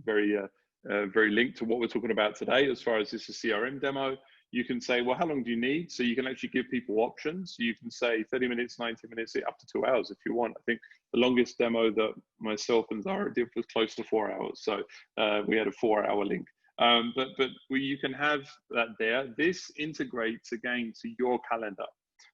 very linked to what we're talking about today. As far as this is CRM demo, you can say, well, how long do you need? So you can actually give people options. You can say 30 minutes, 90 minutes, up to 2 hours if you want. I think the longest demo that myself and Zara did was close to 4 hours. So we had a 4-hour link. But you can have that there. This integrates again to your calendar.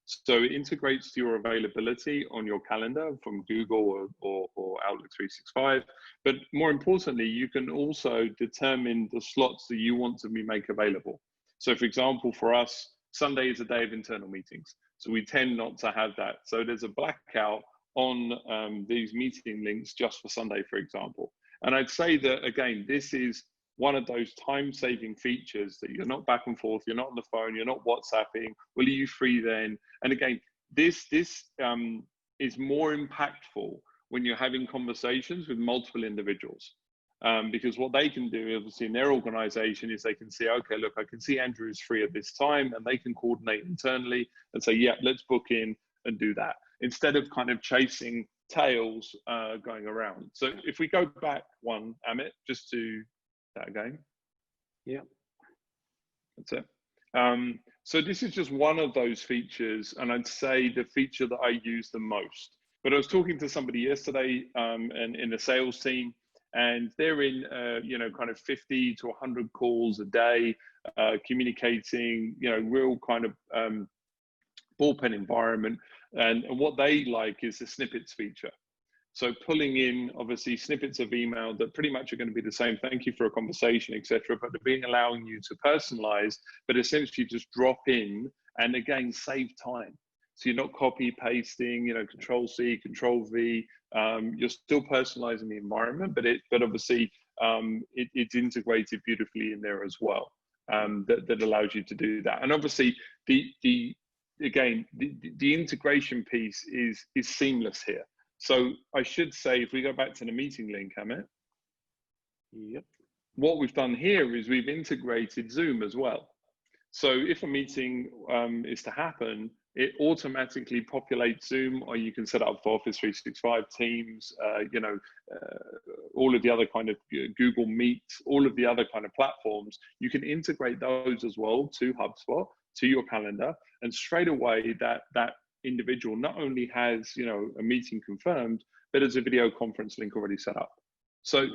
So it integrates to your availability on your calendar from Google or Outlook 365. But more importantly, you can also determine the slots that you want to make available. So for example, for us, Sunday is a day of internal meetings. So we tend not to have that. So there's a blackout on these meeting links just for Sunday, for example. And I'd say that, again, this is one of those time-saving features that you're not back and forth, you're not on the phone, you're not WhatsApping. Well, are you free then? And again, this is more impactful when you're having conversations with multiple individuals. Because what they can do, obviously, in their organization is they can see, okay, look, I can see Andrew is free at this time, and they can coordinate internally and say, yeah, let's book in and do that, instead of kind of chasing tails going around. So if we go back one, Amit, just to that again. Yeah. That's it. So this is just one of those features, and I'd say the feature that I use the most. But I was talking to somebody yesterday and in the sales team, and they're in, you know, kind of 50 to 100 calls a day, communicating, you know, real kind of bullpen environment. And what they like is the snippets feature. So pulling in, obviously, snippets of email that pretty much are going to be the same, thank you for a conversation, etc., but they're being allowing you to personalize, but essentially just drop in and again, save time. So you're not copy pasting, you know, Control C, Control V. You're still personalizing the environment, but obviously it's integrated beautifully in there as well. That allows you to do that. And obviously the integration piece is seamless here. So I should say, if we go back to the meeting link, Amit, yep. What we've done here is we've integrated Zoom as well. So if a meeting is to happen, it automatically populates Zoom, or you can set up for Office 365, Teams, you know, all of the other kind of Google Meet, all of the other kind of platforms. You can integrate those as well to HubSpot, to your calendar, and straight away that individual not only has, you know, a meeting confirmed, but there's a video conference link already set up. So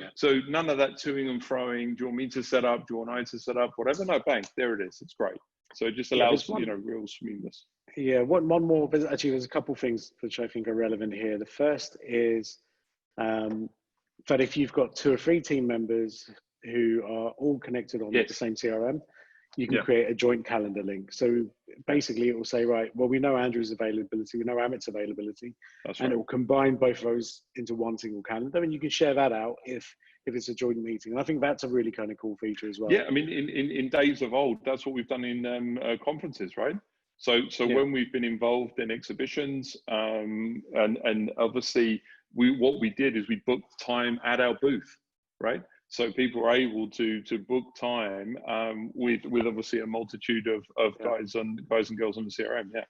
none of that toing and froing. Do you want me to set up? Do you want I to set up? Whatever. No, bang, there it is. It's great. So it just Yeah, allows, there's one. real smoothness. Yeah, one more. Actually, there's a couple of things which I think are relevant here. The first is that if you've got 2 or 3 team members who are all connected on the Yes. same CRM, you can Yeah. create a joint calendar link. So basically, it will say, right, well, we know Andrew's availability, we know Amit's availability, That's and right. it will combine both of those into one single calendar, and you can share that out if it's a joint meeting. And I think that's a really kind of cool feature as well. Yeah, I mean, in days of old, that's what we've done in conferences, right? So Yeah. when we've been involved in exhibitions, and obviously what we did is we booked time at our booth, right? So people were able to book time with obviously a multitude of guys and girls on the CRM. Yeah.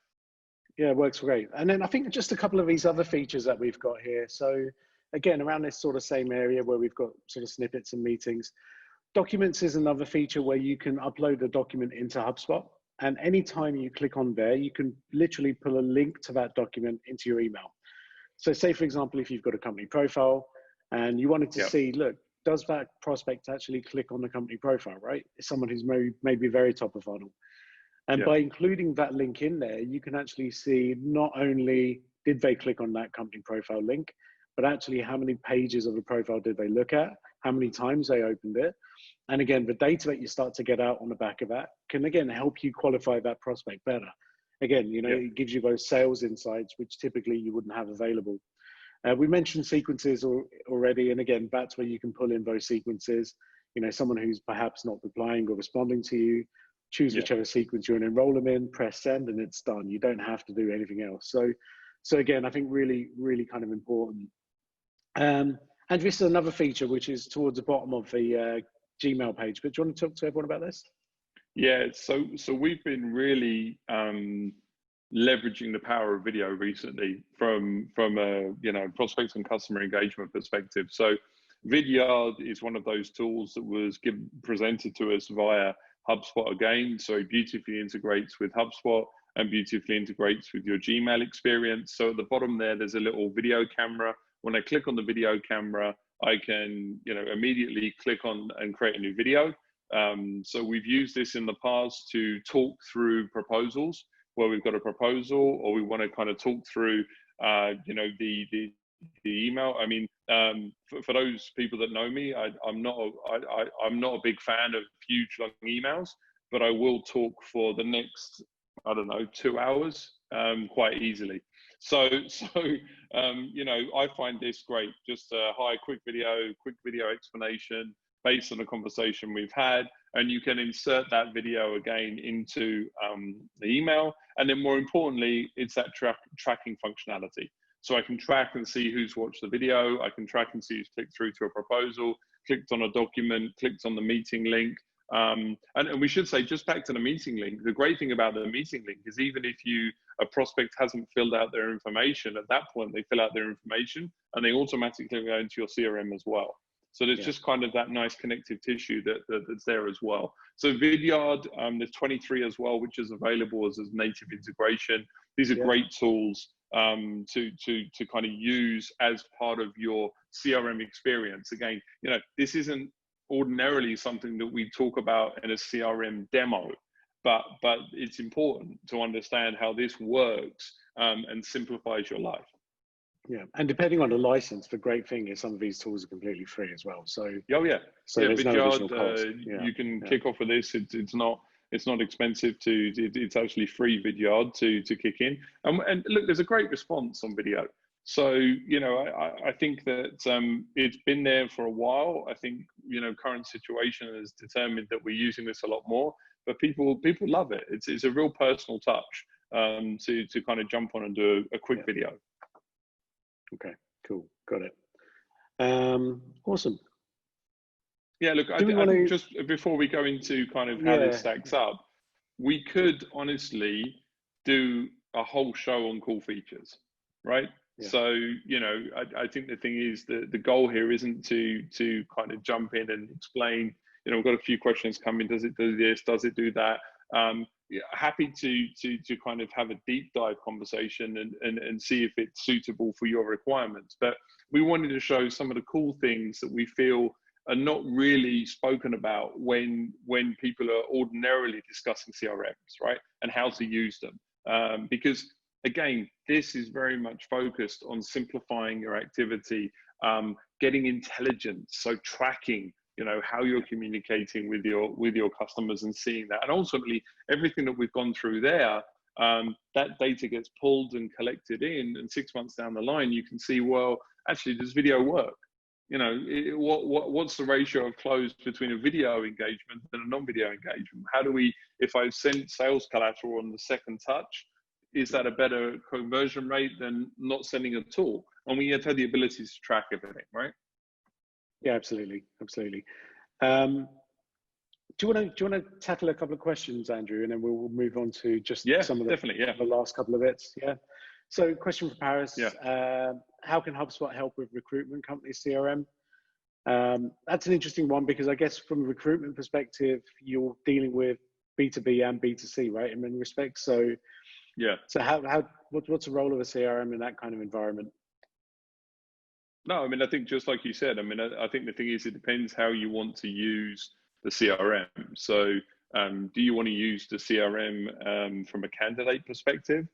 Yeah, it works great. And then I think just a couple of these other features that we've got here. So again, around this sort of same area where we've got sort of snippets and meetings, documents is another feature where you can upload a document into HubSpot. And anytime you click on there, you can literally pull a link to that document into your email. So say, for example, if you've got a company profile and you wanted to see, look, does that prospect actually click on the company profile, right? It's someone who's maybe very top of funnel. And by including that link in there, you can actually see not only did they click on that company profile link, but actually how many pages of the profile did they look at, how many times they opened it. And again, the data that you start to get out on the back of that can, again, help you qualify that prospect better. Again, it gives you those sales insights, which typically you wouldn't have available. We mentioned sequences already. And again, that's where you can pull in those sequences. Someone who's perhaps not replying or responding to you, choose whichever sequence you want to enroll them in, press send, and it's done. You don't have to do anything else. So again, I think really, really kind of important. And this is another feature which is towards the bottom of the Gmail page. But do you want to talk to everyone about this? Yeah, so we've been really leveraging the power of video recently from a prospects and customer engagement perspective. So Vidyard is one of those tools that was presented to us via HubSpot again. So it beautifully integrates with HubSpot and beautifully integrates with your Gmail experience. So at the bottom there's a little video camera. When I click on the video camera, I can immediately click on and create a new video. So we've used this in the past to talk through proposals where we've got a proposal or we want to kind of talk through the email. I mean, for those people that know me, I'm not a big fan of huge long emails, but I will talk for the next, 2 hours quite easily. So I find this great. Just a quick video explanation based on the conversation we've had, and you can insert that video again into the email. And then more importantly, it's that tracking functionality. So I can track and see who's watched the video. I can track and see who's clicked through to a proposal, clicked on a document, clicked on the meeting link. And we should say, just back to the meeting link, the great thing about the meeting link is even if a prospect hasn't filled out their information, at that point, they fill out their information and they automatically go into your CRM as well. So there's just kind of that nice connective tissue that's there as well. So Vidyard, there's 23 as well, which is available as native integration. These are great tools to kind of use as part of your CRM experience. Again, this isn't ordinarily something that we talk about in a CRM demo, but it's important to understand how this works and simplifies your life. Yeah, and depending on the license, the great thing is some of these tools are completely free as well. So there's no additional cost. You can kick off with this. It's not expensive it's actually free Vidyard to kick in. And look, there's a great response on video. So I think that it's been there for a while. I think current situation has determined that we're using this a lot more, but people love it. It's a real personal touch to kind of jump on and do a quick video. Okay, cool, got it. Awesome. Yeah, look, I think just before we go into kind of how this stacks up, we could honestly do a whole show on cool features, right? Yeah. So, I think the thing is that the goal here isn't to kind of jump in and explain, we've got a few questions coming. Does it do this? Does it do that? Happy to kind of have a deep dive conversation and see if it's suitable for your requirements. But we wanted to show some of the cool things that we feel are not really spoken about when people are ordinarily discussing CRMs, right? And how to use them. Because again, this is very much focused on simplifying your activity, getting intelligence, so tracking, how you're communicating with your customers and seeing that. And ultimately, everything that we've gone through there, that data gets pulled and collected in, and 6 months down the line, you can see, well, actually, does video work? What's the ratio of close between a video engagement and a non-video engagement? How do we, if I send sales collateral on the second touch, is that a better conversion rate than not sending at all? And we have had the ability to track everything, right? Yeah, absolutely. Do you want to tackle a couple of questions, Andrew, and then we'll move on to just some of the last couple of bits? Yeah. So, question for Paris: how can HubSpot help with recruitment companies' CRM? That's an interesting one, because I guess from a recruitment perspective, you're dealing with B2B and B2C, right? In many respects. So, So what's the role of a CRM in that kind of environment? No, I mean, I think just like you said, I mean, I think the thing is, it depends how you want to use the CRM. So do you want to use the CRM from a candidate perspective?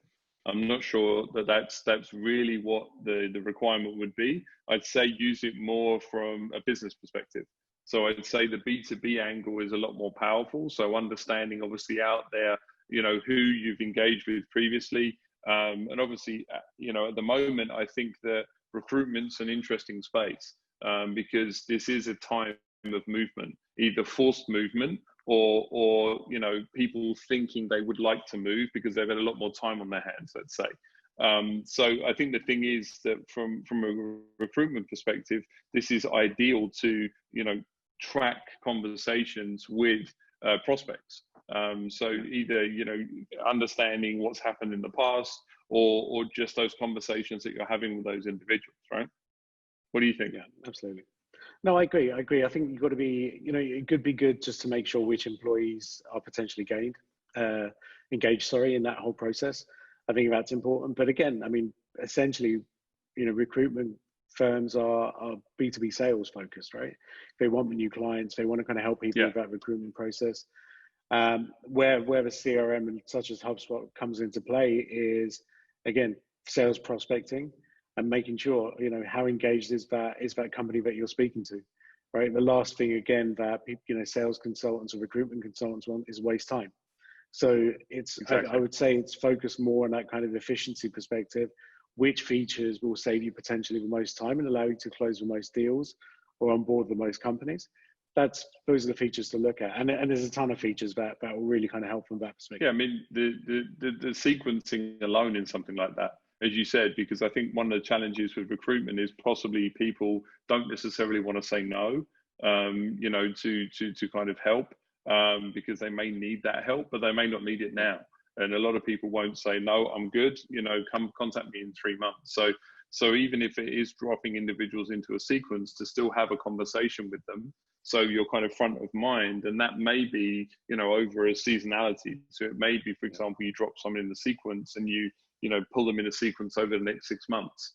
I'm not sure that that's really what the requirement would be. I'd say use it more from a business perspective. So I'd say the B2B angle is a lot more powerful. So understanding, obviously, out there, who you've engaged with previously. And obviously, at the moment, I think that recruitment's an interesting space, because this is a time of movement, either forced movement or people thinking they would like to move because they've had a lot more time on their hands, let's say. So I think the thing is that from a recruitment perspective, this is ideal to track conversations with prospects. So either understanding what's happened in the past, or just those conversations that you're having with those individuals, right? What do you think? Yeah, absolutely. No, I agree. I think you've got to be, it could be good just to make sure which employees are potentially engaged, in that whole process. I think that's important. But again, I mean, essentially, recruitment firms are B2B sales focused, right? They want new clients. They want to kind of help people with that recruitment process. Where the CRM and such as HubSpot comes into play is, again, sales prospecting and making sure, how engaged is that company that you're speaking to, right? The last thing, again, that people, sales consultants or recruitment consultants want is waste time. So it's, exactly. I would say it's focused more on that kind of efficiency perspective. Which features will save you potentially the most time and allow you to close the most deals or onboard the most companies? Those are the features to look at, and there's a ton of features that will really kind of help from that perspective. Yeah, I mean the sequencing alone in something like that, as you said, because I think one of the challenges with recruitment is possibly people don't necessarily want to say no, to kind of help, because they may need that help, but they may not need it now. And a lot of people won't say, no, I'm good, come contact me in 3 months. So even if it is dropping individuals into a sequence, to still have a conversation with them, so you're kind of front of mind, and that may be, over a seasonality. So it may be, for example, you drop someone in the sequence and you pull them in a sequence over the next 6 months.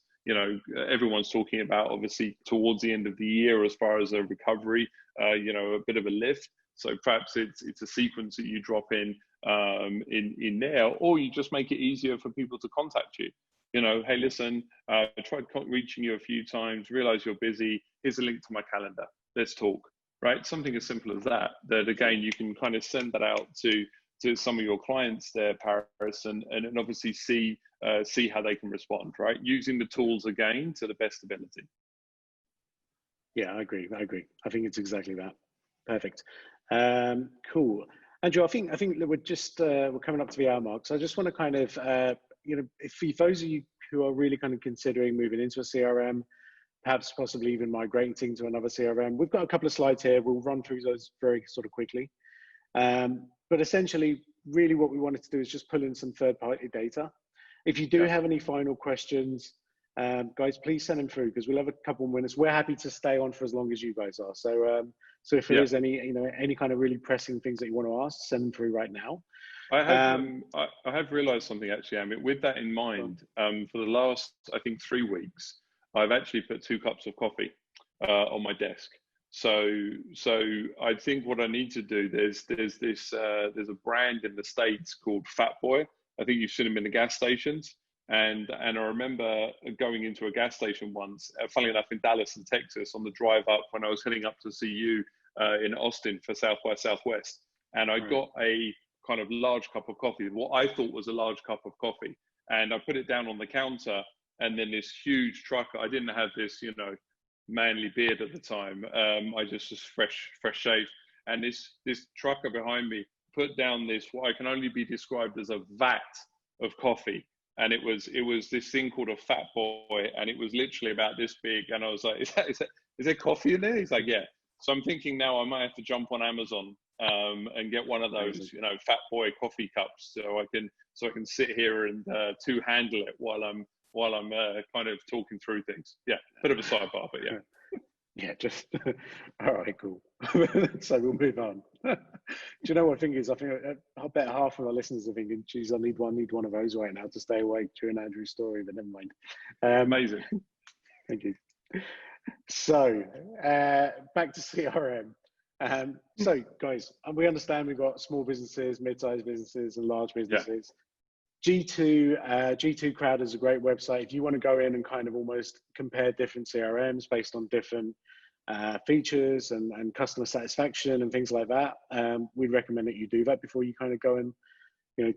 Everyone's talking about, obviously, towards the end of the year, as far as a recovery, a bit of a lift. So perhaps it's a sequence that you drop in there, or you just make it easier for people to contact you. Hey, listen, I tried reaching you a few times, realize you're busy. Here's a link to my calendar. Let's talk, right? Something as simple as that, again, you can kind of send that out to some of your clients there, Paris, and obviously see how they can respond, right? Using the tools, again, to the best ability. Yeah, I agree. I think it's exactly that. Perfect. Cool. Andrew, I think that we're coming up to the hour mark. So I just want to kind of, if for those of you who are really kind of considering moving into a CRM, perhaps possibly even migrating to another CRM, we've got a couple of slides here. We'll run through those very sort of quickly. But essentially, really what we wanted to do is just pull in some third-party data. If you do have any final questions, guys, please send them through, because we'll have a couple of minutes. We're happy to stay on for as long as you guys are. So if there is any kind of really pressing things that you want to ask, send them through right now. I have realised something, actually, Amit. With that in mind, for the last, I think, 3 weeks, I've actually put 2 cups of coffee on my desk. So I think what I need to do, there's a brand in the States called Fat Boy. I think you've seen them in the gas stations. And I remember going into a gas station once, funnily enough, in Dallas and Texas, on the drive up when I was heading up to see you in Austin for South by Southwest. And I got a kind of large cup of coffee, what I thought was a large cup of coffee. And I put it down on the counter, and then this huge truck, I didn't have this, manly beard at the time. I just was fresh shaved. And this trucker behind me put down this, what I can only be described as a vat of coffee. And it was this thing called a Fat Boy, and it was literally about this big. And I was like, is there coffee in there? He's like, yeah. So I'm thinking now I might have to jump on Amazon and get one of those, Fat Boy coffee cups, so I can sit here and two-handle it while I'm kind of talking through things. Yeah, bit of a sidebar, but yeah. Yeah, just all right, cool. So we'll move on. Do you know what I think is? I bet half of our listeners are thinking, "Geez, I need one of those right now to stay awake during Andrew's story." But never mind. Amazing. Thank you. So back to CRM. So guys, we understand we've got small businesses, mid-sized businesses, and large businesses. Yeah. G2 Crowd is a great website. If you want to go in and kind of almost compare different CRMs based on different features and customer satisfaction and things like that, we'd recommend that you do that before you kind of go and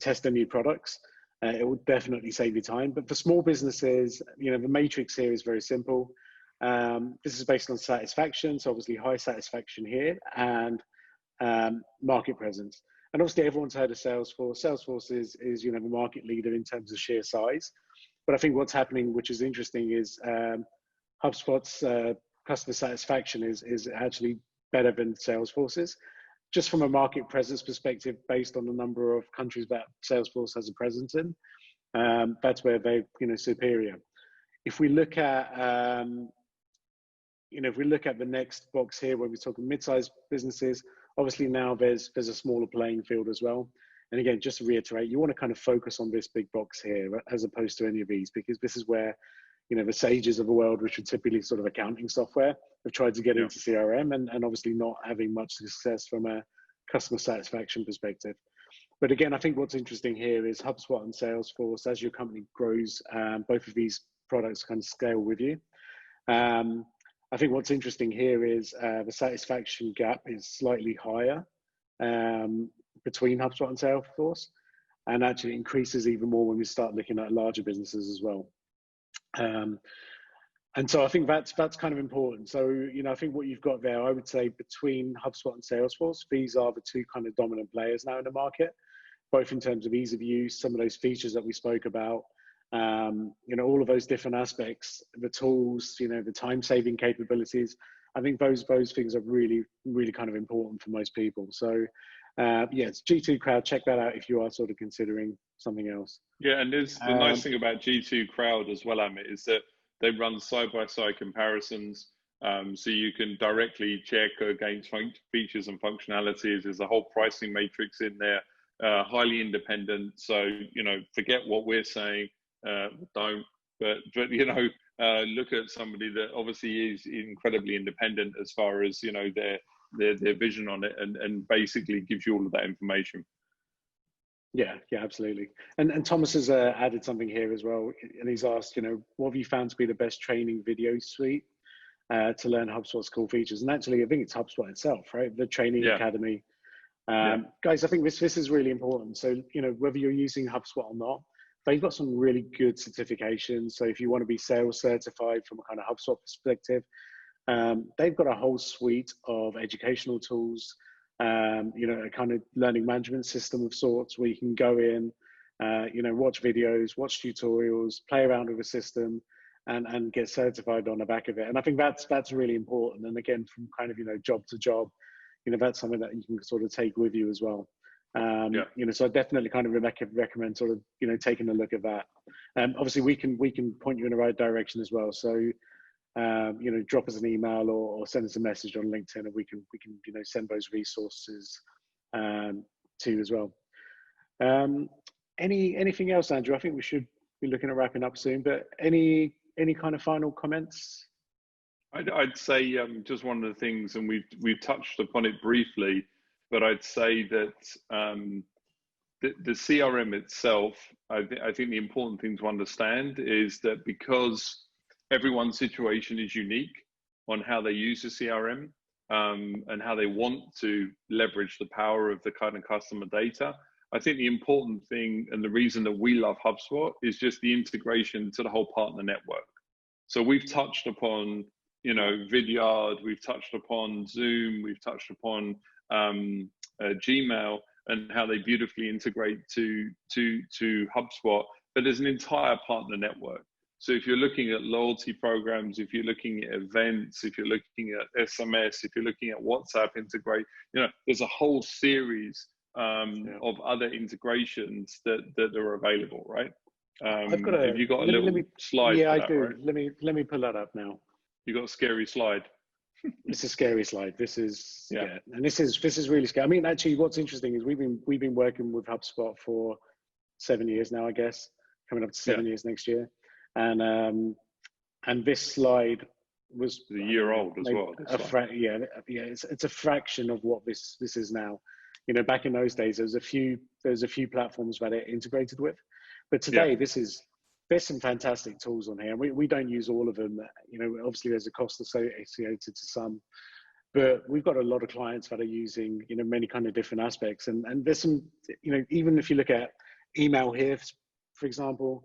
test the new products. It will definitely save you time. But for small businesses, the matrix here is very simple. This is based on satisfaction, so obviously high satisfaction here, and market presence. And obviously everyone's heard of Salesforce. Salesforce is the market leader in terms of sheer size. But I think what's happening, which is interesting, is HubSpot's customer satisfaction is actually better than Salesforce's, just from a market presence perspective, based on the number of countries that Salesforce has a presence in. That's where they're superior. If we look at the next box here, where we're talking mid-sized businesses, obviously now there's a smaller playing field as well. And again, just to reiterate, you want to kind of focus on this big box here as opposed to any of these, because this is where the sages of the world, which are typically sort of accounting software, have tried to get into CRM and obviously not having much success from a customer satisfaction perspective. But again, I think what's interesting here is HubSpot and Salesforce, as your company grows, both of these products kind of scale with you. I think what's interesting here is the satisfaction gap is slightly higher between HubSpot and Salesforce, and actually increases even more when we start looking at larger businesses as well. And so I think that's kind of important. So, I think what you've got there, I would say between HubSpot and Salesforce, these are the two kind of dominant players now in the market, both in terms of ease of use, some of those features that we spoke about, all of those different aspects, the tools, the time-saving capabilities. I think those things are really, really kind of important for most people. So, it's G2 Crowd. Check that out if you are sort of considering something else. Yeah, and there's the nice thing about G2 Crowd as well, Amit, is that they run side-by-side comparisons. So you can directly check against features and functionalities. There's a whole pricing matrix in there, highly independent. So, forget what we're saying. Don't, but look at somebody that obviously is incredibly independent as far as their vision on it, and basically gives you all of that information. Yeah, absolutely. And Thomas has added something here as well, and he's asked, what have you found to be the best training video suite to learn HubSpot's cool features? And actually, I think it's HubSpot itself, right? The training academy. Guys, I think this is really important. So, whether you're using HubSpot or not, they've got some really good certifications. So if you want to be sales certified from a kind of HubSpot perspective, they've got a whole suite of educational tools, a kind of learning management system of sorts where you can go in, watch videos, watch tutorials, play around with the system, and get certified on the back of it. And I think that's really important. And again, from kind of, job to job, that's something that you can sort of take with you as well. So I definitely kind of recommend sort of, taking a look at that. Obviously we can point you in the right direction as well. So, drop us an email or send us a message on LinkedIn, and we can send those resources to you as well. Anything else, Andrew? I think we should be looking at wrapping up soon, but any kind of final comments? I'd say just one of the things, and we've touched upon it briefly, but I'd say that the CRM itself, I think the important thing to understand is that because everyone's situation is unique on how they use the CRM and how they want to leverage the power of the kind of customer data. I think the important thing and the reason that we love HubSpot is just the integration to the whole partner network. So we've touched upon, Vidyard, we've touched upon Zoom, we've touched upon Gmail, and how they beautifully integrate to HubSpot. But there's an entire partner network. So if you're looking at loyalty programs, if you're looking at events, if you're looking at SMS, if you're looking at WhatsApp integrate, there's a whole series of other integrations that are available, right? I've got have you got a little slide? Yeah, for I do. right? Let me pull that up now. You got a scary slide. It's a scary slide. This is and this is really scary. I mean, actually, what's interesting is we've been working with HubSpot for 7 years now, I guess, coming up to 7 years next year, and this slide was a year old as well. It's a fraction of what this is now. Back in those days, there's a few platforms that it integrated with, but today there's some fantastic tools on here. We don't use all of them. Obviously there's a cost associated to some, but we've got a lot of clients that are using, many kind of different aspects. And there's some, even if you look at email here, for example,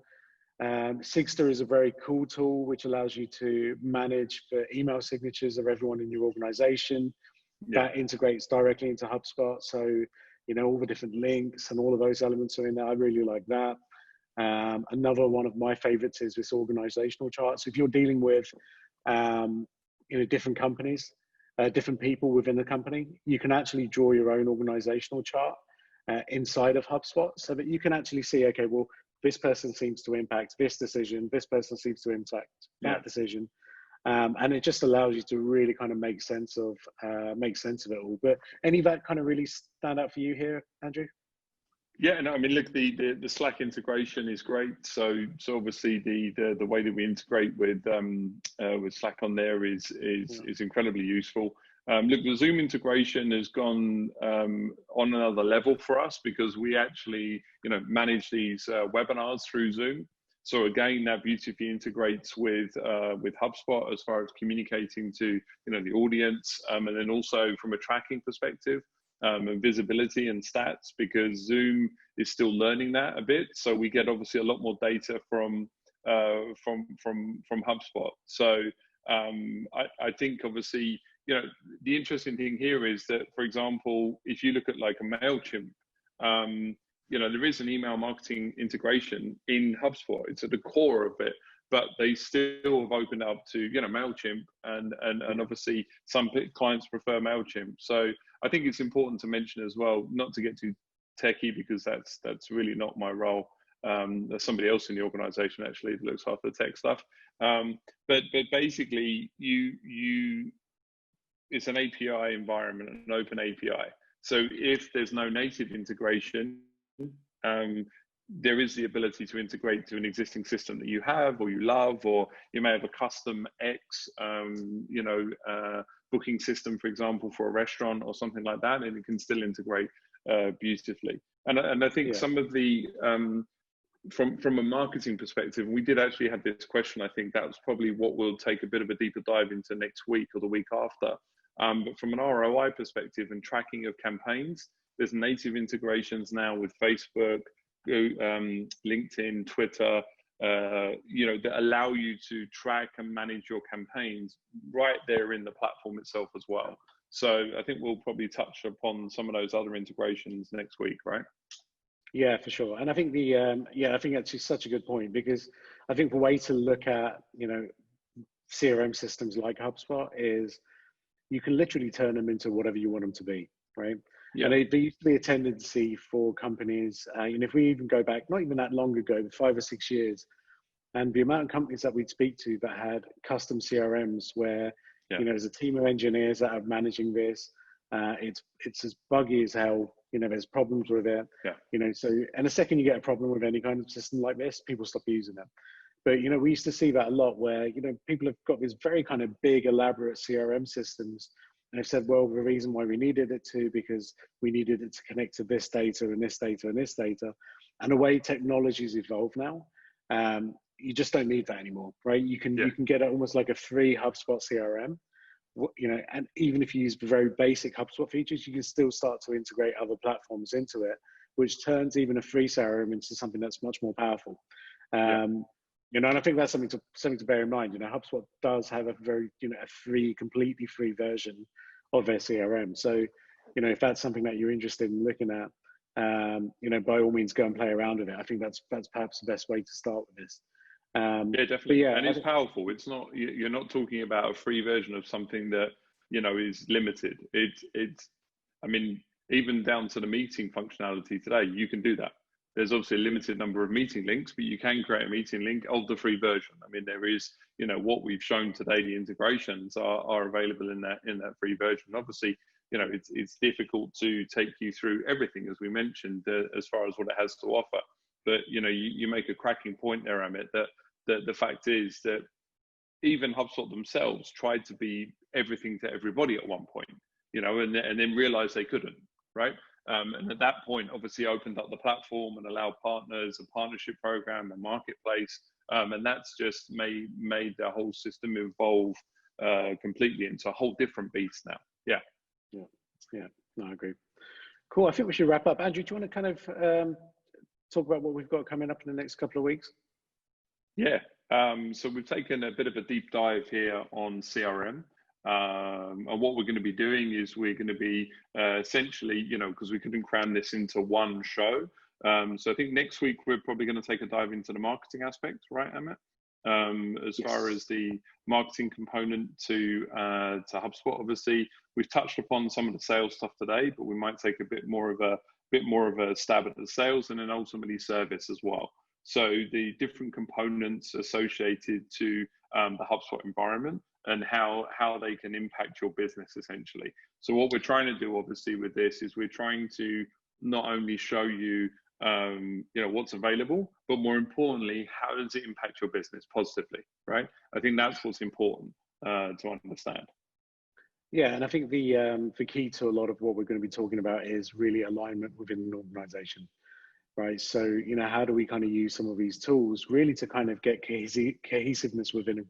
Sigster is a very cool tool, which allows you to manage the email signatures of everyone in your organization. That integrates directly into HubSpot. So, all the different links and all of those elements are in there. I really like that. Another one of my favorites is this organizational chart. So if you're dealing with, different companies, different people within the company, you can actually draw your own organizational chart inside of HubSpot so that you can actually see, okay, well, this person seems to impact this decision. This person seems to impact that decision. And it just allows you to really kind of make sense of it all. But any of that kind of really stand out for you here, Andrew? Yeah, no, I mean, look, the Slack integration is great. So obviously the way that we integrate with Slack on there is incredibly useful. Look, the Zoom integration has gone on another level for us because we actually, manage these webinars through Zoom. So again, that beautifully integrates with HubSpot as far as communicating to the audience, and then also from a tracking perspective. And visibility and stats, because Zoom is still learning that a bit. So we get obviously a lot more data from HubSpot. So I think obviously, the interesting thing here is that, for example, if you look at like a MailChimp, there is an email marketing integration in HubSpot. It's at the core of it. But they still have opened up to MailChimp, and obviously some clients prefer MailChimp. So I think it's important to mention as well, not to get too techie, because that's really not my role. There's somebody else in the organization actually that looks after the tech stuff. But basically, it's an API environment, an open API. So if there's no native integration, there is the ability to integrate to an existing system that you have or you love, or you may have a custom X, booking system, for example, for a restaurant or something like that, and it can still integrate beautifully. And I think some of the, from a marketing perspective, we did actually have this question. I think that was probably what we'll take a bit of a deeper dive into next week or the week after. But from an ROI perspective and tracking of campaigns, there's native integrations now with Facebook, LinkedIn, Twitter, that allow you to track and manage your campaigns right there in the platform itself as well. So I think we'll probably touch upon some of those other integrations next week, right? Yeah, for sure. And I think I think that's such a good point, because I think the way to look at, CRM systems like HubSpot is you can literally turn them into whatever you want them to be, right? Yeah. And there used to be a tendency for companies, if we even go back, not even that long ago, 5 or 6 years, and the amount of companies that we'd speak to that had custom CRMs where, there's a team of engineers that are managing this. It's as buggy as hell. There's problems with it. So, and the second you get a problem with any kind of system like this, people stop using them. But, you know, we used to see that a lot where, you know, people have got these very kind of big, elaborate CRM systems. And they've said, well, the reason why we needed it to, because we needed it to connect to this data and this data and this data. And the way technology's evolved now, you just don't need that anymore, right? You can get almost like a free HubSpot CRM, you know, and even if you use the very basic HubSpot features, you can still start to integrate other platforms into it, which turns even a free CRM into something that's much more powerful. You know, and I think that's something to bear in mind. You know, HubSpot does have a very, you know, a free, completely free version of their CRM. So, you know, if that's something that you're interested in looking at, you know, by all means, go and play around with it. I think that's perhaps the best way to start with this. Yeah, definitely. Yeah, and it's powerful. It's not, you're not talking about a free version of something that, you know, is limited. It's, I mean, even down to the meeting functionality today, you can do that. There's obviously a limited number of meeting links, but you can create a meeting link of the free version. I mean, there is, you know, what we've shown today, the integrations are available in that free version. Obviously, you know, it's difficult to take you through everything, as we mentioned, as far as what it has to offer. But, you know, you make a cracking point there, Amit, that the fact is that even HubSpot themselves tried to be everything to everybody at one point, you know, and then realized they couldn't, right? And at that point, obviously opened up the platform and allowed partners, a partnership program, a marketplace. And that's just made the whole system evolve completely into a whole different beast now. Yeah, no, I agree. Cool, I think we should wrap up. Andrew, do you want to kind of talk about what we've got coming up in the next couple of weeks? Yeah, so we've taken a bit of a deep dive here on CRM. And what we're going to be doing is we're going to be essentially, you know, because we couldn't cram this into one show. So I think next week we're probably going to take a dive into the marketing aspect, right, Amit? As far as the marketing component to HubSpot. Obviously, we've touched upon some of the sales stuff today, but we might take a bit more of a stab at the sales and then ultimately service as well. So the different components associated to the HubSpot environment and how they can impact your business essentially. So what we're trying to do obviously with this is we're trying to not only show you, you know, what's available, but more importantly, how does it impact your business positively, right? I think that's what's important to understand. Yeah, and I think the key to a lot of what we're going to be talking about is really alignment within an organization, right? So, you know, how do we kind of use some of these tools really to kind of get cohesiveness within,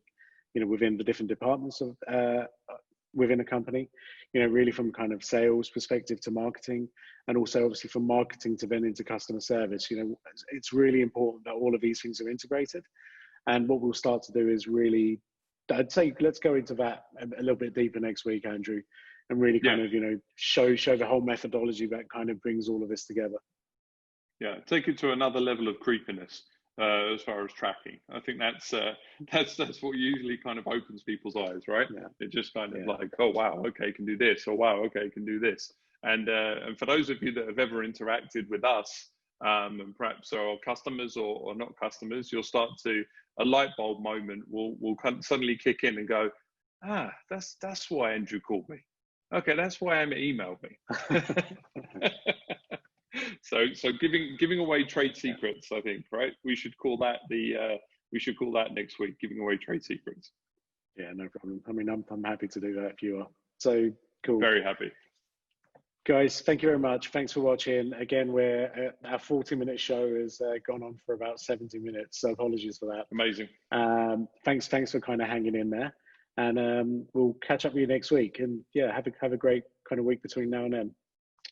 you know, within the different departments of within a company, you know, really from kind of sales perspective to marketing, and also obviously from marketing to then into customer service. You know, it's really important that all of these things are integrated. And what we'll start to do is really, I'd say, let's go into that a little bit deeper next week, Andrew, and really kind of, you know, show the whole methodology that kind of brings all of this together. Yeah, take it to another level of creepiness as far as tracking. I think that's what usually kind of opens people's eyes, right? Yeah. It just kind of like, oh wow, okay, can do this, or wow, okay, can do this. And for those of you that have ever interacted with us, and perhaps are customers or not customers, you'll start to, a light bulb moment will suddenly kick in and go, that's why Andrew called me. Okay, that's why Amit emailed me. So giving away trade secrets, I think, right? We should call that next week, giving away trade secrets. Yeah, no problem. I mean, I'm happy to do that if you are. So cool. Very happy. Guys, thank you very much. Thanks for watching. Again, our 40-minute show has gone on for about 70 minutes, so apologies for that. Amazing. Thanks for kind of hanging in there, and we'll catch up with you next week. And yeah, have a great kind of week between now and then.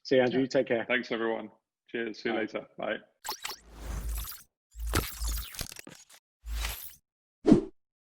See you, Andrew. Take care. Thanks, everyone. Cheers. See you later. Bye.